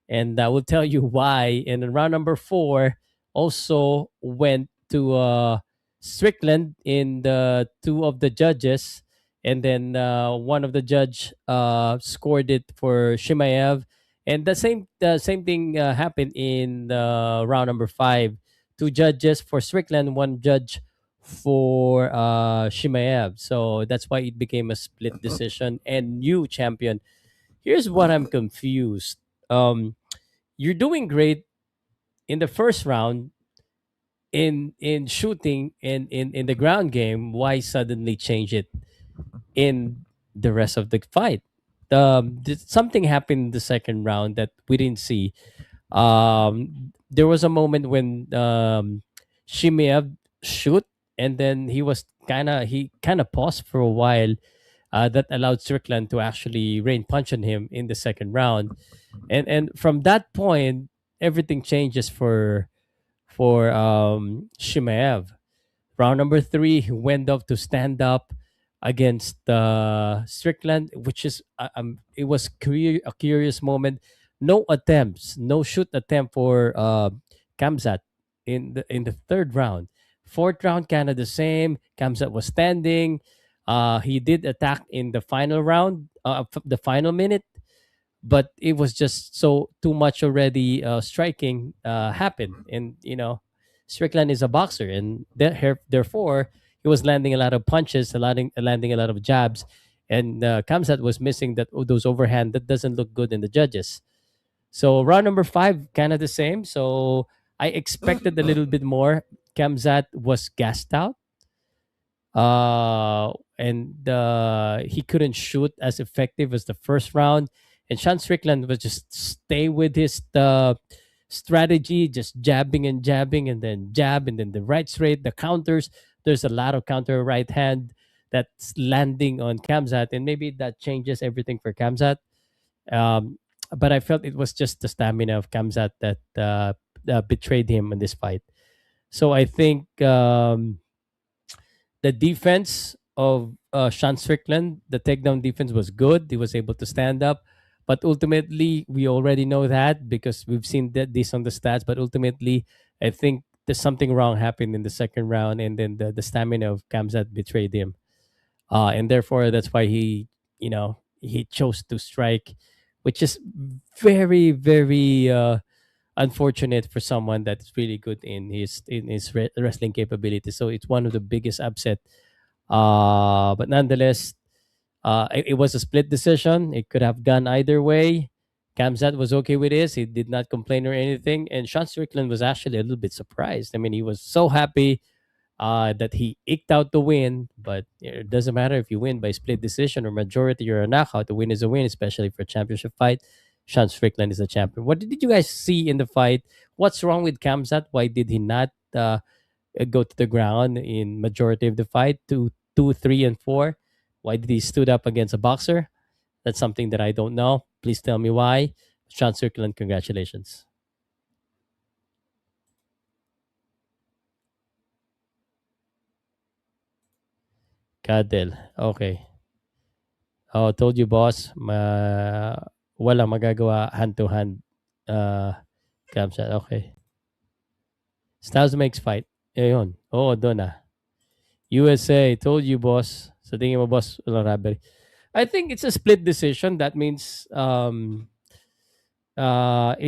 and I will tell you why. And in round number four, also went to Strickland in the two of the judges, and then one of the judge scored it for Shimaev, and the same thing happened in round number five. Two judges for Strickland, one judge for Shimaev. So that's why it became a split decision and new champion. Here's what I'm confused. You're doing great in the first round in shooting in the ground game. Why suddenly change it in the rest of the fight? Something happened in the second round that we didn't see. There was a moment when Shimeev shoot, and then he kind of paused for a while. That allowed Strickland to actually rain punch on him in the second round, and from that point, everything changes for Shimeev. Round number three, he went up to stand up against Strickland, which is it was a curious moment. No attempts, no shoot attempt for Kamzat in the third round. Fourth round, kind of the same. Kamzat was standing. He did attack in the final round, the final minute, but it was just so too much already striking happened, and Strickland is a boxer, and therefore he was landing a lot of punches, landing a lot of jabs, and Kamsat was missing those overhand that doesn't look good in the judges. So round number five, kind of the same. So I expected a little bit more. Kamzat was gassed out, and he couldn't shoot as effective as the first round. And Sean Strickland was just stay with his strategy, just jabbing and jabbing, and then jab, and then the right straight, the counters. There's a lot of counter right hand that's landing on Kamzat, and maybe that changes everything for Kamzat. Um, but I felt it was just the stamina of Kamzat that betrayed him in this fight. So I think the defense of Sean Strickland, the takedown defense was good. He was able to stand up. But ultimately, we already know that because we've seen this on the stats. But ultimately, I think there's something wrong happened in the second round, and then the stamina of Kamzat betrayed him. And therefore, that's why he chose to strike, which is very, very unfortunate for someone that's really good in his wrestling capability. So it's one of the biggest upset. But nonetheless, it was a split decision. It could have gone either way. Kamzat was okay with this. He did not complain or anything. And Sean Strickland was actually a little bit surprised. I mean, he was so happy that he eked out the win. But it doesn't matter if you win by split decision or majority or a knockout. The win is a win, especially for a championship fight. Sean Strickland is a champion. What did you guys see in the fight? What's wrong with Kamzat? Why did he not go to the ground in majority of the fight? Two, three, and four. Why did he stood up against a boxer? That's something that I don't know. Please tell me why. Sean Strickland, congratulations. Cadel. Okay. Oh, told you, boss. Wala magagawa hand to hand. Uh, Kamzat. Okay. Styles makes fight. Ayun. Oo, doon na. USA, told you, boss. Sa tingin mo, boss, walang robbery. I think it's a split decision. That means it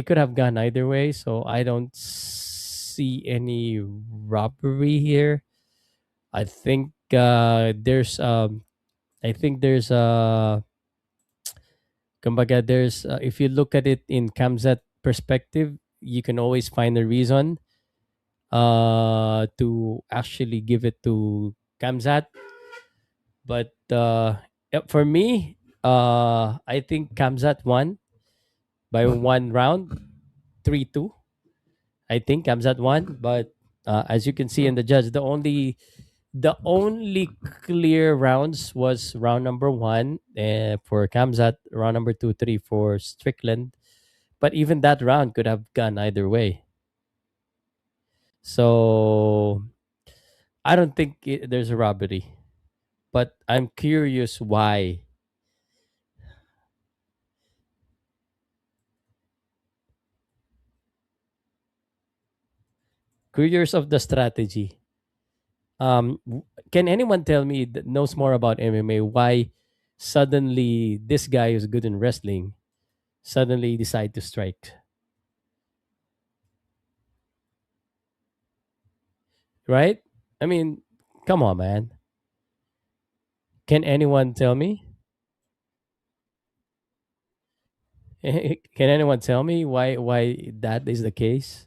could have gone either way. So I don't see any robbery here. I think kumbaga there's if you look at it in Kamzat perspective, you can always find a reason to actually give it to Kamzat. But for me, I think Kamzat won by one round, 3-2. I think Kamzat won, but as you can see in the judge, the only clear rounds was round number one for Kamzat, round number two, three for Strickland. But even that round could have gone either way. So I don't think there's a robbery. But I'm curious why. Curious of the strategy. Can anyone tell me that knows more about MMA why suddenly this guy who's good in wrestling suddenly decide to strike? Right? I mean, come on, man. Can anyone tell me? Can anyone tell me why that is the case?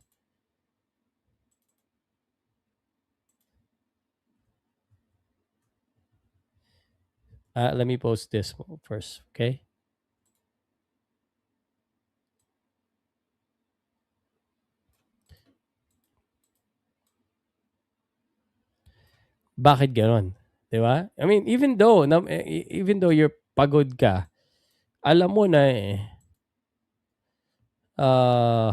Let me post this first, okay? Bakit ganon? 'Di ba? I mean, even though you're pagod ka, alam mo na uh,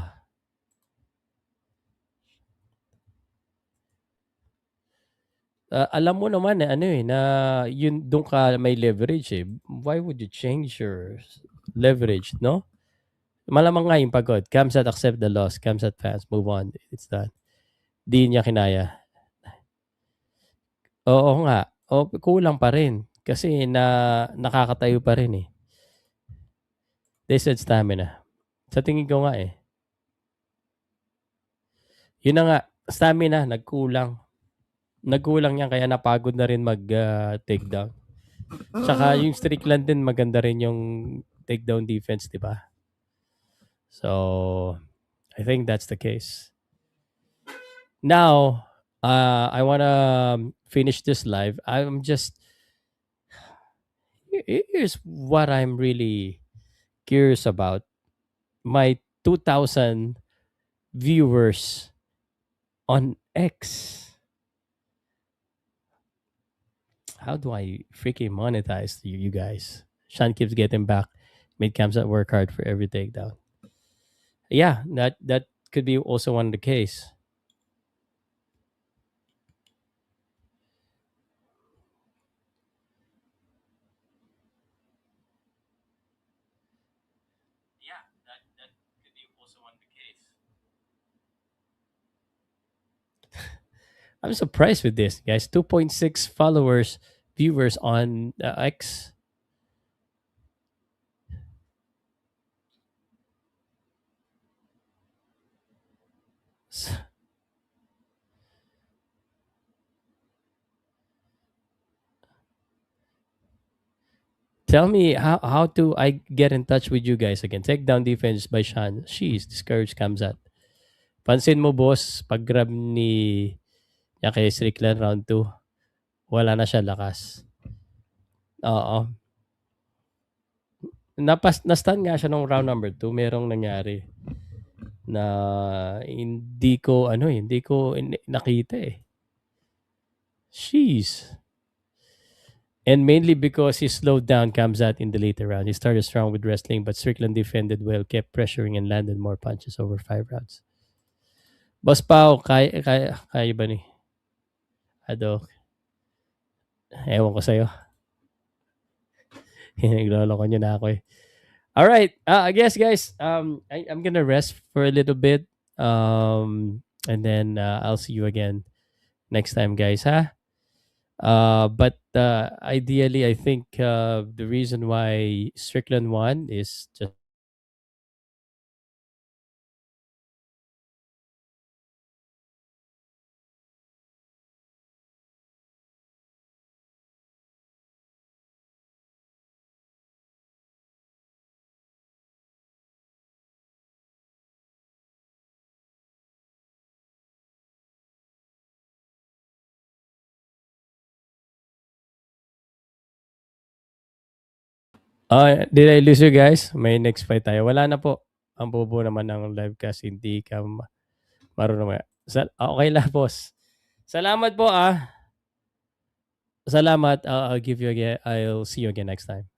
alam mo naman na ano na yun dun ka may leverage Why would you change your leverage, no? Malamang nga yung pagod. Comes at accept the loss. Comes at fans. Move on. It's done. Di niya kinaya. Oo nga. Kulang pa rin. Kasi nakakatayo pa rin eh. They said stamina. Sa tingin ko nga eh. Yun na nga. Stamina. Nagkulang. Nagkulang yan kaya napagod na rin mag takedown. Tsaka yung Strickland din maganda rin yung takedown defense, di ba? So, I think that's the case. Now, I want to finish this live. Here's what I'm really curious about. My 2,000 viewers on X. How do I freaking monetize you guys? Sean keeps getting back. Made cams that work hard for every takedown. Yeah, that could be also one of the case. Yeah, that could be also one of the case. I'm surprised with this, guys. 2.6 followers, viewers on X. S- Tell me how do I get in touch with you guys again? Takedown defense by Sean. She's discouraged Kamzat. Pansin mo, boss, pag-grab ni niya kay Strickland round 2, wala na siya lakas. Oo. Na-stun nga siya nung round number 2. Merong nangyari na hindi ko nakita eh. Sheesh. And mainly because he slowed down Kamzat in the later round. He started strong with wrestling, but Strickland defended well, kept pressuring, and landed more punches over 5 rounds. Boss Pao, kaya ba ni Ado? Ewan ko sa'yo. Nagloloko niyo na ako eh. All right. I guess, guys, I'm going to rest for a little bit. And then I'll see you again next time, guys. Huh? But ideally, I think the reason why Strickland won is just Did I lose you guys? May next fight tayo. Wala na po. Ang bobo naman ng live kasi hindi ka marunong. Okay lang, boss. Salamat po. Salamat. I'll give you again. I'll see you again next time.